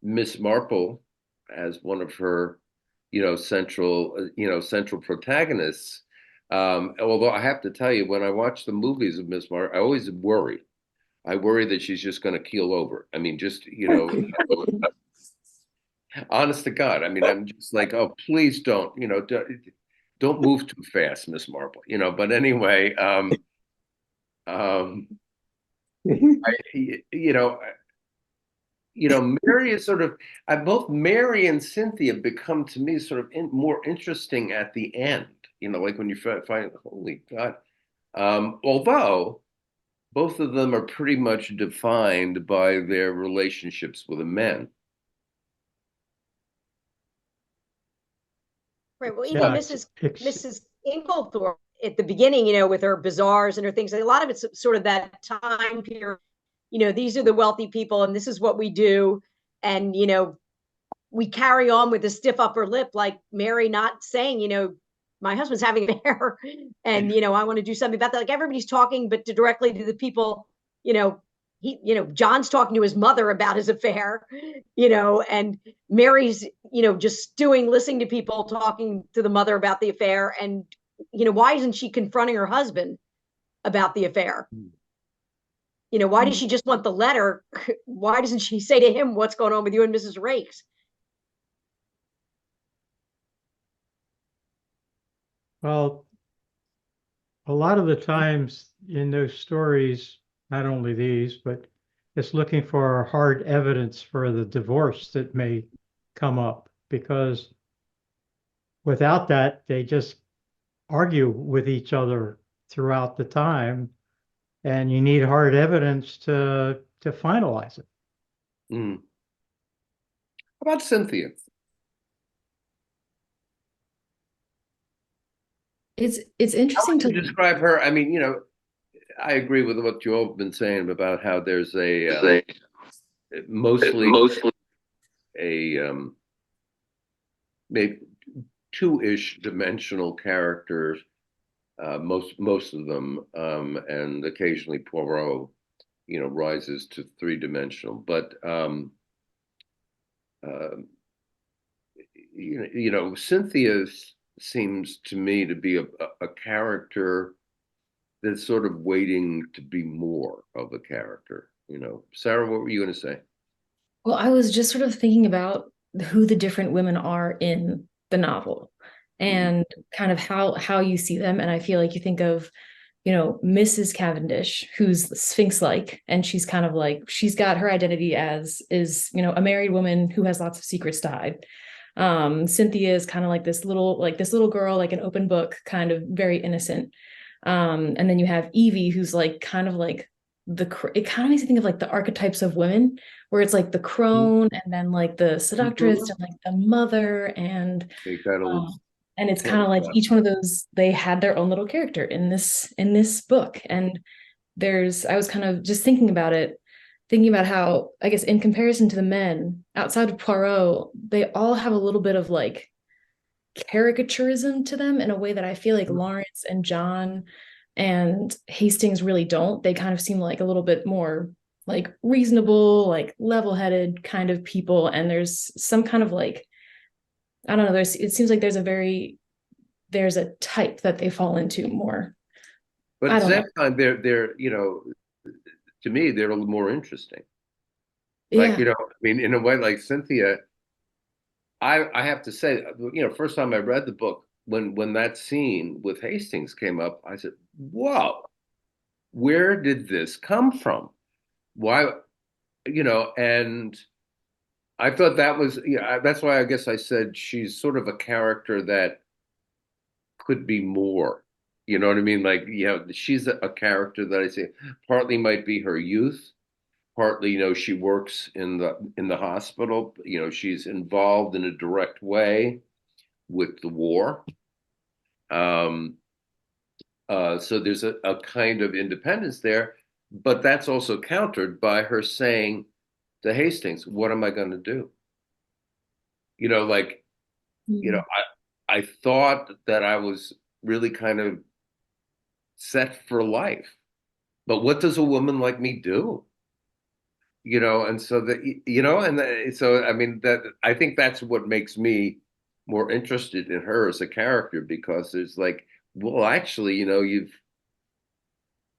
Miss Marple as one of her, central protagonists. Although I have to tell you, when I watch the movies of Miss Marple, I always worry. I worry that she's just going to keel over. I mean, just, honest to God. I mean, I'm just like, oh, please don't, don't move too fast, Miss Marple. But anyway, Mary is sort of, both Mary and Cynthia become to me sort of more interesting at the end. When you find, holy God. Although both of them are pretty much defined by their relationships with the men. Right. Well, even Yeah, Mrs. Inglethorpe at the beginning, with her bazaars and her things, a lot of it's sort of that time period. These are the wealthy people, and this is what we do, and we carry on with a stiff upper lip, like Mary not saying, my husband's having an affair, and I want to do something about that. Like everybody's talking, but directly to the people, John's talking to his mother about his affair, and Mary's, just stewing, listening to people talking to the mother about the affair. And, why isn't she confronting her husband about the affair? Why does she just want the letter? Why doesn't she say to him, what's going on with you and Mrs. Rakes? Well, a lot of the times in those stories, not only these, but it's looking for hard evidence for the divorce that may come up, because without that, they just argue with each other throughout the time, and you need hard evidence to finalize it. How about Cynthia? It's interesting to describe her. I mean, I agree with what you all have been saying about how there's a mostly a maybe two-ish dimensional characters, most of them, and occasionally Poirot, rises to three-dimensional. But Cynthia seems to me to be a character that's sort of waiting to be more of a character. Sarah, what were you going to say? Well, I was just sort of thinking about who the different women are in the novel and kind of how you see them. And I feel like you think of, Mrs. Cavendish, who's Sphinx-like, and she's kind of like, she's got her identity as is, a married woman who has lots of secrets to hide. Cynthia is kind of like this little girl, like an open book, kind of very innocent. And then you have Evie, who's like kind of like it kind of makes you think of like the archetypes of women, where it's like the crone and then like the seductress and like the mother, and it's kind of like each one of those, they had their own little character in this book. And I was kind of just thinking about how, I guess, in comparison to the men outside of Poirot, they all have a little bit of like caricaturism to them in a way that I feel like Lawrence and John and Hastings really don't. They kind of seem like a little bit more like reasonable, like level-headed kind of people. And there's some kind of like, I don't know, it seems like there's a type that they fall into more. But at the same time, they're to me, they're a little more interesting. Like, I mean, in a way, like Cynthia, I have to say, first time I read the book, when that scene with Hastings came up, I said, whoa, where did this come from? Why, and I thought that was, that's why I guess I said she's sort of a character that could be more. You know what I mean? Like, she's a character that I say partly might be her youth, partly, she works in the hospital. She's involved in a direct way with the war. So there's a kind of independence there, but that's also countered by her saying to Hastings, "What am I going to do?" I thought that I was really kind of set for life, but what does a woman like me do? And so so I mean, that I think that's what makes me more interested in her as a character, because there's like, well, actually, you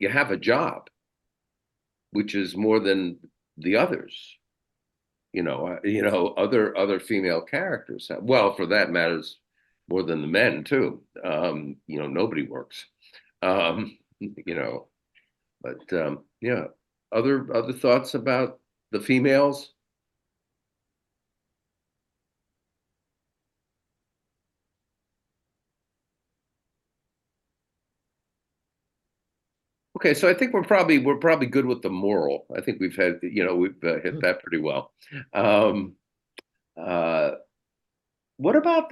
have a job, which is more than the others. Other female characters have, well, for that matters, more than the men too. Nobody works. But yeah. Other thoughts about the females? Okay, so I think we're probably good with the moral. I think we've hit that pretty well. What about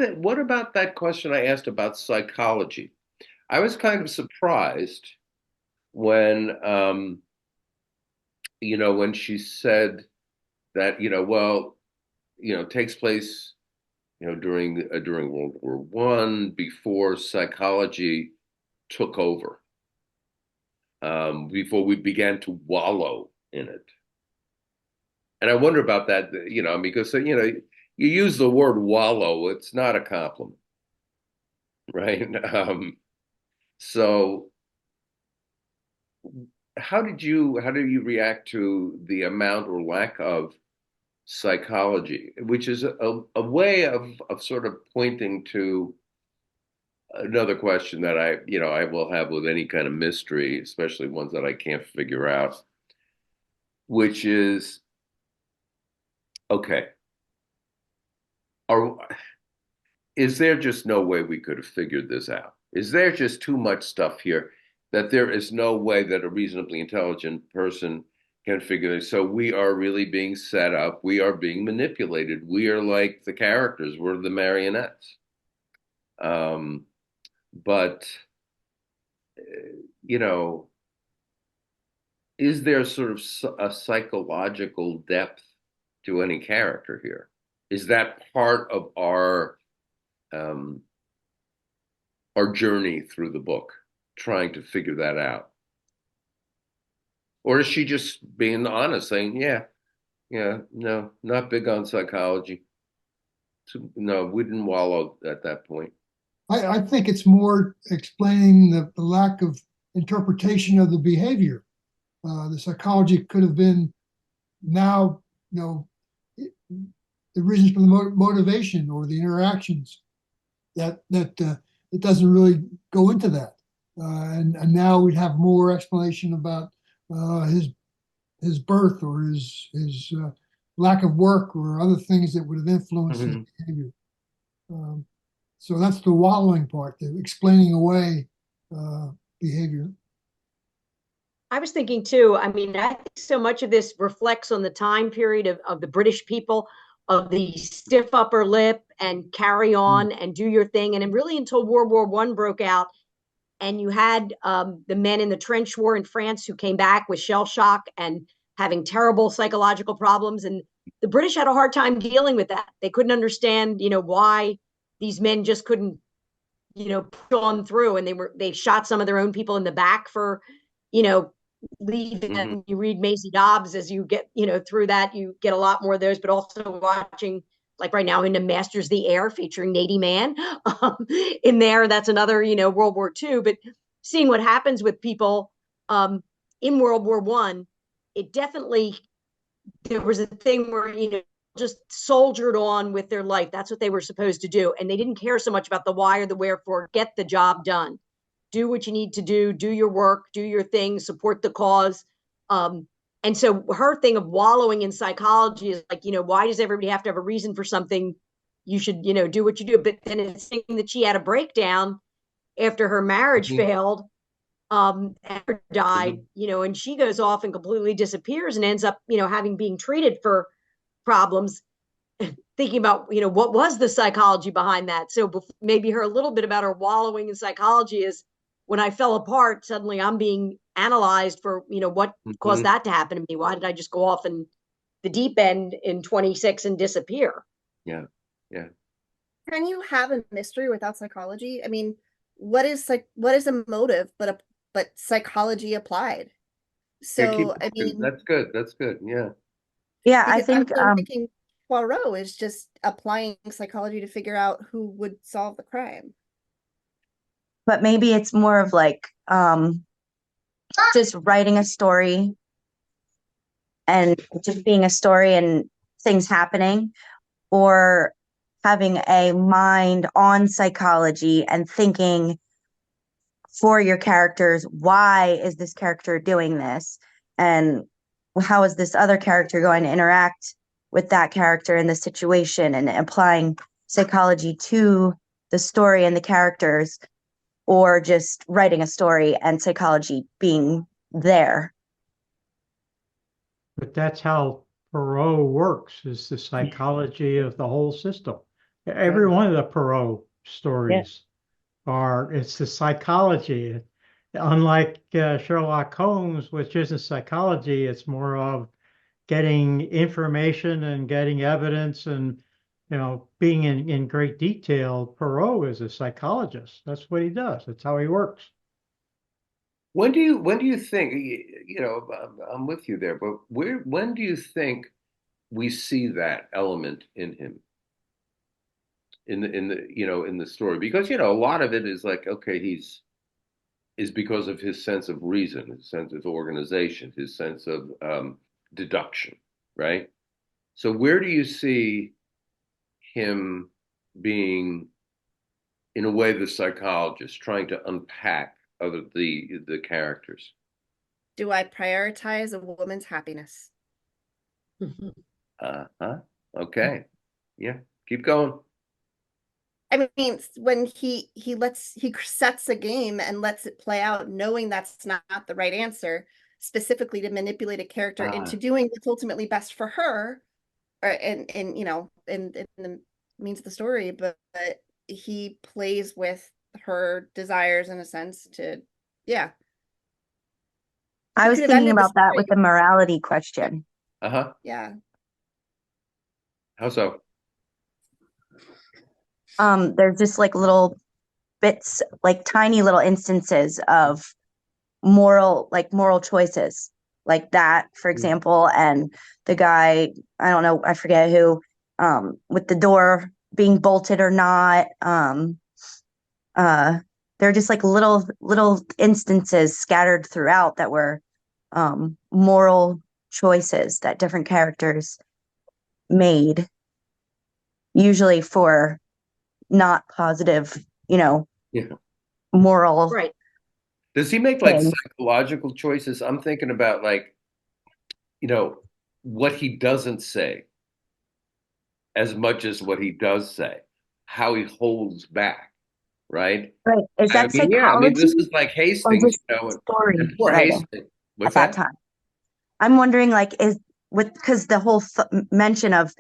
that question I asked about psychology? I was kind of surprised when when she said that, well, takes place, during World War One, before psychology took over, before we began to wallow in it. And I wonder about that, because you use the word wallow, it's not a compliment, right? So how did you react to the amount or lack of psychology, which is a way of sort of pointing to another question that I will have with any kind of mystery, especially ones that I can't figure out, which is, okay, is there just no way we could have figured this out? Is there just too much stuff here that there is no way that a reasonably intelligent person can figure this? So we are really being set up. We are being manipulated. We are like the characters. We're the marionettes. But is there sort of a psychological depth to any character here? Is that part of our journey through the book, trying to figure that out? Or is she just being honest, saying, yeah, no, not big on psychology. No, we didn't wallow at that point. I think it's more explaining the lack of interpretation of the behavior. The psychology could have been now, the reasons for the motivation or the interactions that it doesn't really go into that. And now we'd have more explanation about his birth or his lack of work or other things that would have influenced his behavior. So that's the wallowing part, the explaining away behavior. I was thinking too, I mean, I think so much of this reflects on the time period of the British people, of the stiff upper lip and carry on and do your thing. And really until World War I broke out, and you had the men in the trench war in France who came back with shell shock and having terrible psychological problems. And the British had a hard time dealing with that. They couldn't understand, why these men just couldn't, push on through. And they shot some of their own people in the back for, leaving. And you read Maisie Dobbs as you get, through that, you get a lot more of those, but also watching, like right now, into Masters of the Air featuring Nady Mann in there. That's another, World War II. But seeing what happens with people in World War I, it definitely, there was a thing where, just soldiered on with their life. That's what they were supposed to do. And they didn't care so much about the why or the wherefore. Get the job done. Do what you need to do your work, do your thing, support the cause. And so her thing of wallowing in psychology is like, why does everybody have to have a reason for something? You should, do what you do. But then it's thinking that she had a breakdown after her marriage failed, and died, and she goes off and completely disappears and ends up, being treated for problems, thinking about, what was the psychology behind that? So maybe a little bit about her wallowing in psychology is, when I fell apart, suddenly I'm being analyzed for, what caused that to happen to me? Why did I just go off in the deep end in 26 and disappear? Yeah. Can you have a mystery without psychology? I mean, what is a motive but psychology applied? So I mean, that's good. Yeah. Yeah, I think I'm thinking Poirot is just applying psychology to figure out who would solve the crime. but maybe it's more of like just writing a story and just being a story and things happening, or having a mind on psychology and thinking for your characters, why is this character doing this? And how is this other character going to interact with that character in the situation, and applying psychology to the story and the characters, or just writing a story and psychology being there. But that's how Perot works, is the psychology of the whole system. Every one of the Perot stories it's the psychology. Unlike Sherlock Holmes, which isn't psychology, it's more of getting information and getting evidence and being in great detail. Perot is a psychologist. That's what he does. That's how he works. When do you think, I'm with you there, but when do you think we see that element in him? In the story, because a lot of it is like, okay, is because of his sense of reason, his sense of organization, his sense of deduction, right? So where do you see him being, in a way, the psychologist trying to unpack the characters? Do I prioritize a woman's happiness? Okay. Yeah. Keep going. I mean, when he sets a game and lets it play out, knowing that's not the right answer, specifically to manipulate a character into doing what's ultimately best for her, or in the means of the story, but he plays with her desires in a sense to, yeah. I was thinking about that with the morality question. Yeah. How so? There's just like little bits, like tiny little instances of moral choices, like that, for example, and the guy, I don't know, I forget who, with the door being bolted or not. They're just like little instances scattered throughout that were moral choices that different characters made, usually for not positive, moral. Right. Does he make like psychological choices? I'm thinking about like, what he doesn't say as much as what he does say, how he holds back, right? Right. Is that psychology? Yeah, I mean, this is like Hastings, story poor Hastings. What's at that time? I'm wondering, like, because the whole mention of,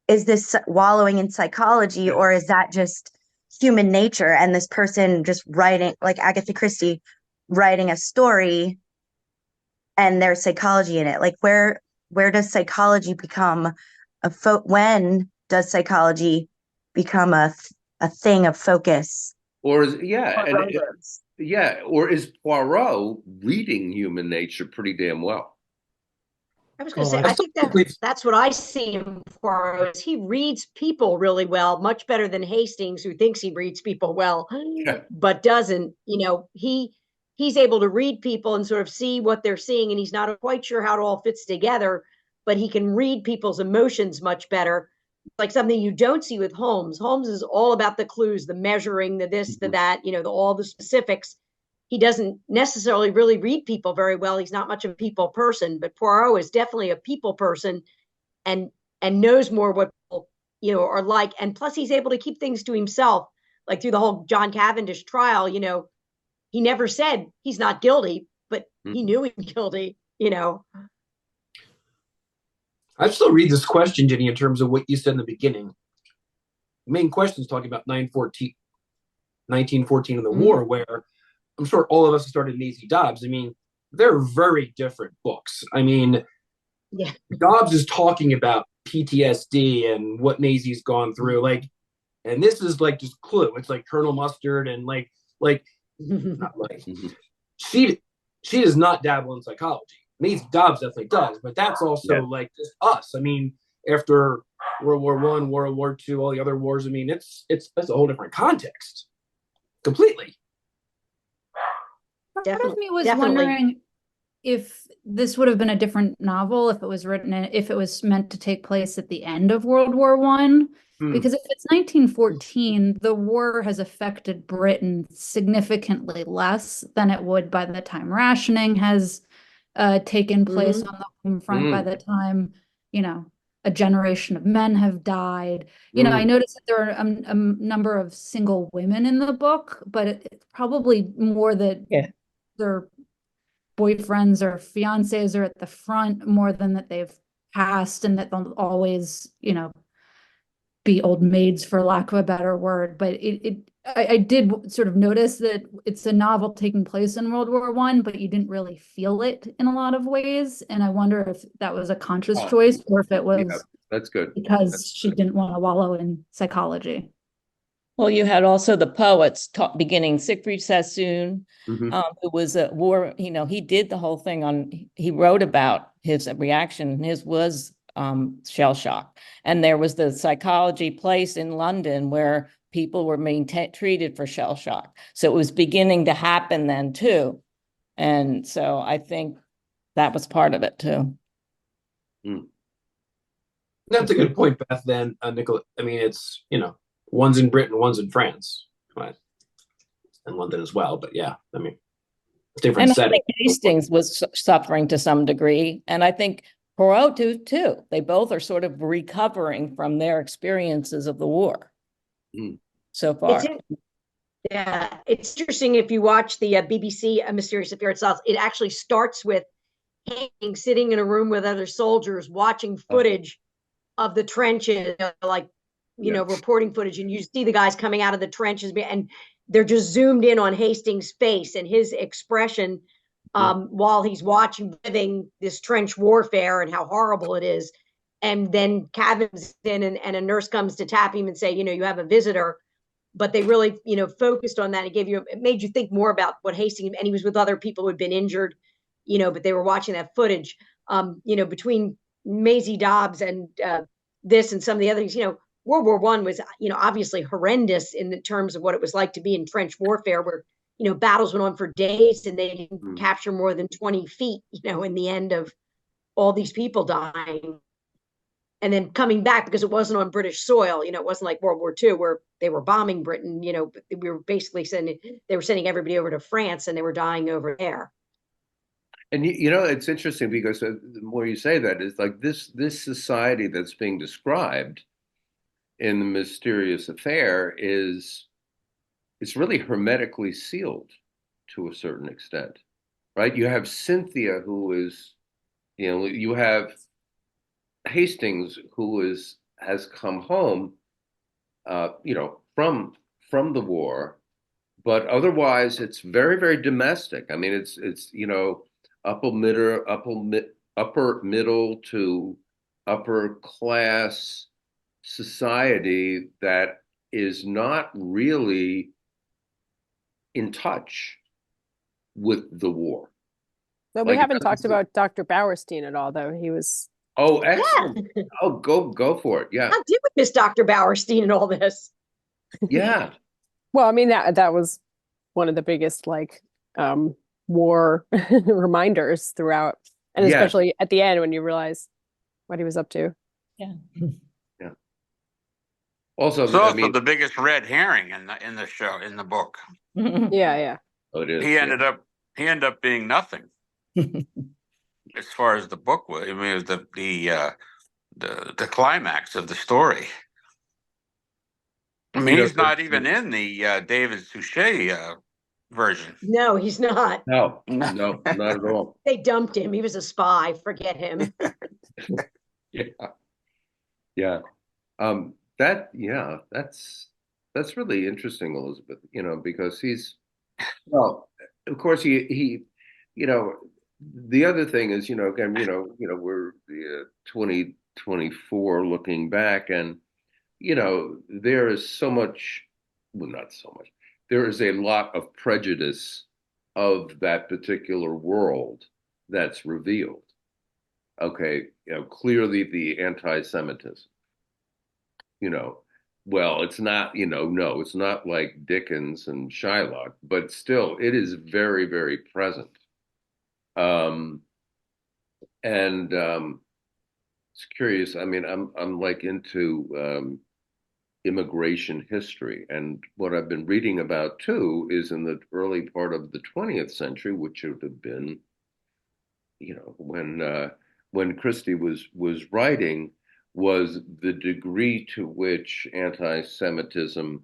is this wallowing in psychology, or is that just human nature and this person just writing, like Agatha Christie writing a story and there's psychology in it? Like, where does psychology become when does psychology become a thing of focus? Or is or is Poirot reading human nature pretty damn well? I was going to say, I think that's what I see him for. Is he reads people really well, much better than Hastings, who thinks he reads people well, but doesn't. He's able to read people and sort of see what they're seeing, and he's not quite sure how it all fits together, but he can read people's emotions much better. Like something you don't see with Holmes. Holmes is all about the clues, the measuring, the this, the that, all the specifics. He doesn't necessarily really read people very well. He's not much of a people person, but Poirot is definitely a people person and knows more what people, are like. And plus he's able to keep things to himself. Like through the whole John Cavendish trial, he never said he's not guilty, but he knew he was guilty, I still read this question, Jenny, in terms of what you said in the beginning. The main question is talking about 1914 in the war, where I'm sure all of us who started Maisie Dobbs, I mean, they're very different books. I mean, Dobbs is talking about PTSD and what Maisie's gone through, and this is like just Clue. It's like Colonel Mustard and she does not dabble in psychology. Maisie Dobbs definitely does, but that's also like just us. I mean, after World War I, World War II, all the other wars, I mean, it's a whole different context, completely. Part of me was wondering if this would have been a different novel if it was meant to take place at the end of World War I. Because if it's 1914, the war has affected Britain significantly less than it would by the time rationing has taken place on the home front, by the time, a generation of men have died. I noticed that there are a number of single women in the book, but it's probably more that their boyfriends or fiancés are at the front more than that they've passed, and that they'll always, be old maids for lack of a better word, but I did sort of notice that it's a novel taking place in World War I, but you didn't really feel it in a lot of ways. And I wonder if that was a conscious choice or if it was that's good because she didn't want to wallow in psychology. Well, you had also the poets beginning Siegfried Sassoon, who was a war, he did the whole thing he wrote about his reaction. His was shell shock. And there was the psychology place in London where people were being treated for shell shock. So it was beginning to happen then too. And so I think that was part of it too. That's a good point, Beth, then, Nicola. I mean, it's, one's in Britain, one's in France, but and London as well. But yeah, I mean, different and setting. I think Hastings was suffering to some degree, and I think Perot too. They both are sort of recovering from their experiences of the war so far. Yeah, it's interesting if you watch the BBC A Mysterious Affair itself. It actually starts with Hastings sitting in a room with other soldiers watching footage of the trenches, like reporting footage, and you see the guys coming out of the trenches, and they're just zoomed in on Hastings' face and his expression while he's living this trench warfare and how horrible it is. And then Cavan's in, and a nurse comes to tap him and say, you have a visitor. But they really, focused on that. It made you think more about what Hastings, and he was with other people who had been injured, but they were watching that footage. Between Maisie Dobbs and this and some of the other things, World War I was, obviously horrendous in the terms of what it was like to be in trench warfare, where, battles went on for days and they didn't capture more than 20 feet, in the end of all these people dying. And then coming back, because it wasn't on British soil, it wasn't like World War II where they were bombing Britain, we were basically sending everybody over to France and they were dying over there. And it's interesting because the more you say that, it's like this society that's being described in The Mysterious Affair it's really hermetically sealed to a certain extent, right? You have Cynthia, who is, you have Hastings, who has come home, from the war, but otherwise it's very, very domestic. I mean, it's upper middle to upper class society that is not really in touch with the war. So we haven't talked about Dr. Bauerstein at all, though. He was. Oh, excellent. Yeah. Oh, go for it. Yeah. How did we miss Dr. Bauerstein in all this? Yeah. Well, I mean, that was one of the biggest war reminders throughout, and especially at the end when you realize what he was up to. Yeah. Yeah. Also, it's also the biggest red herring in the book. Yeah. Oh, it is. He ended up being nothing. As far as the book was, I mean, it was the climax of the story. I mean, he's not even in the David Suchet version. No, he's not. No, not at all. They dumped him. He was a spy. Forget him. Yeah. That's really interesting, Elizabeth. Because of course he the other thing is, again, we're 2024 looking back, and there is so much, well, not so much. There is a lot of prejudice of that particular world that's revealed. Okay, clearly the anti-Semitism. Well, it's not, no, it's not like Dickens and Shylock, but still, it is very, very present. It's curious. I mean, I'm like into immigration history, and what I've been reading about too is in the early part of the 20th century, which would have been, when Christie was writing, was the degree to which anti-Semitism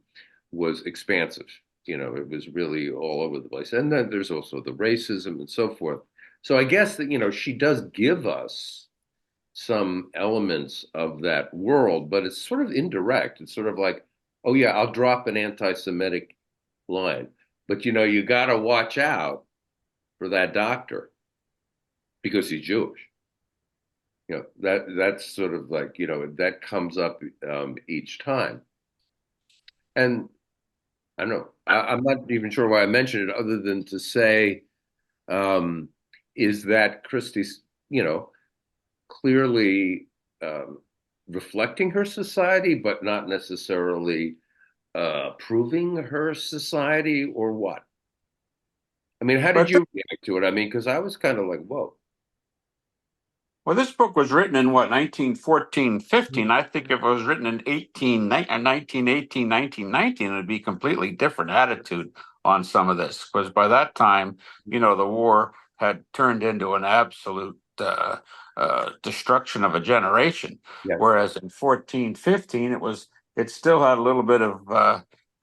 was expansive. It was really all over the place. And then there's also the racism and so forth. So I guess that, she does give us some elements of that world, but it's sort of indirect. It's sort of like, oh yeah, I'll drop an anti-Semitic line, but you got to watch out for that doctor because he's Jewish. That's sort of like, that comes up each time. And I don't know, I'm not even sure why I mentioned it other than to say, is that Christie's, clearly reflecting her society, but not necessarily proving her society, or what? I mean, how did you react to it? I mean, because I was kind of like, whoa. Well, this book was written in what, 1914, 15. I think if it was written in 1918, 1919, it'd be a completely different attitude on some of this. Because by that time, the war had turned into an absolute destruction of a generation. Yes. Whereas in 14, 15, it still had a little bit of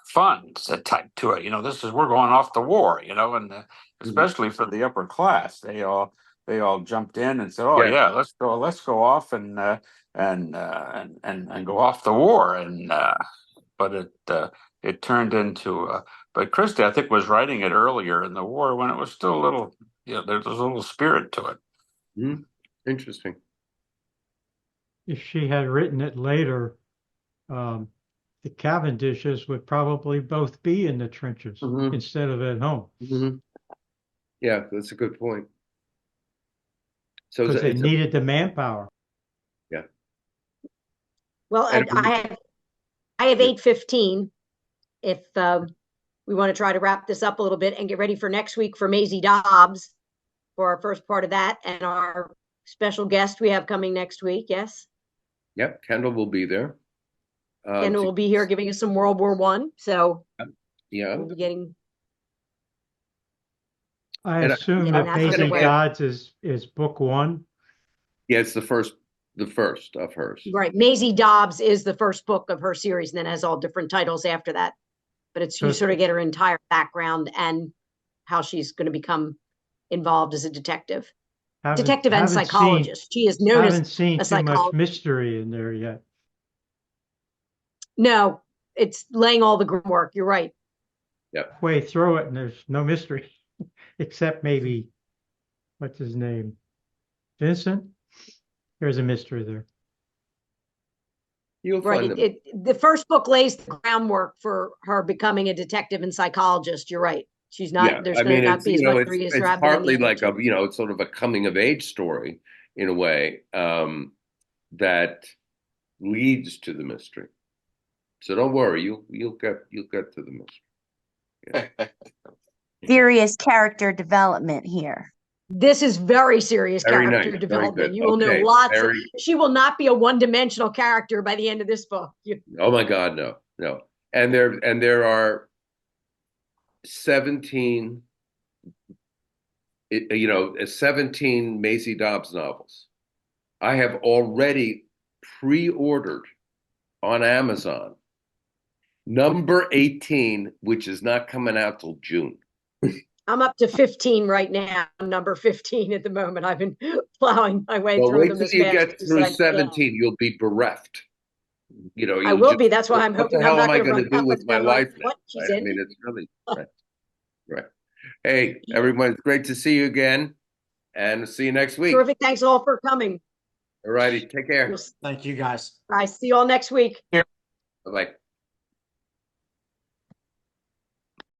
fun type to it. We're going off the war, and especially for the upper class, they all jumped in and said, "Oh yeah, let's go off and go off the war." But it turned into. But Christie, I think, was writing it earlier in the war when it was still a little. There's a little spirit to it. Mm-hmm. Interesting. If she had written it later, the Cavendishes would probably both be in the trenches instead of at home. Mm-hmm. Yeah, that's a good point. So because they needed the manpower. Yeah. Well, I have 8:15. If we want to try to wrap this up a little bit and get ready for next week for Maisie Dobbs for our first part of that, and our special guest we have coming next week. Yes. Yep, Kendall will be there. Kendall will be here giving us some World War I. So yeah, we'll be getting. I assume that Maisie Dobbs is book one. Yeah, it's the first of hers. Right. Maisie Dobbs is the first book of her series, and then has all different titles after that. But it's you sort of get her entire background and how she's going to become involved as a detective. Detective and psychologist. She is known as a psychologist. Haven't seen too much mystery in there yet. No, it's laying all the groundwork. You're right. Yep. Way through it, and there's no mystery, except maybe, what's his name? Vincent? There's a mystery there. You'll find the first book lays the groundwork for her becoming a detective and psychologist. You're right. She's not. Yeah. There's going to not be as much mystery as it's there have partly been in like it's sort of a coming of age story in a way that leads to the mystery. So don't worry, you'll get to the mystery. Yeah. Serious character development here. This is very serious Very character nice, development. You will know lots. She will not be a one-dimensional character by the end of this book. Oh my God, no. And there are 17 Maisie Dobbs novels. I have already pre-ordered on Amazon number 18, which is not coming out till June. I'm up to 15 right now. Number 15 at the moment. I've been plowing my way through them as fast. Wait till you get through 17. You'll be bereft. I will be. That's why I'm hoping I'm not going to do with my life now? Right? I mean, it's really right. Hey, everyone, it's great to see you again, and see you next week. Terrific. Thanks all for coming. All righty. Take care. Thank you, guys. I see you all next week. Bye-bye.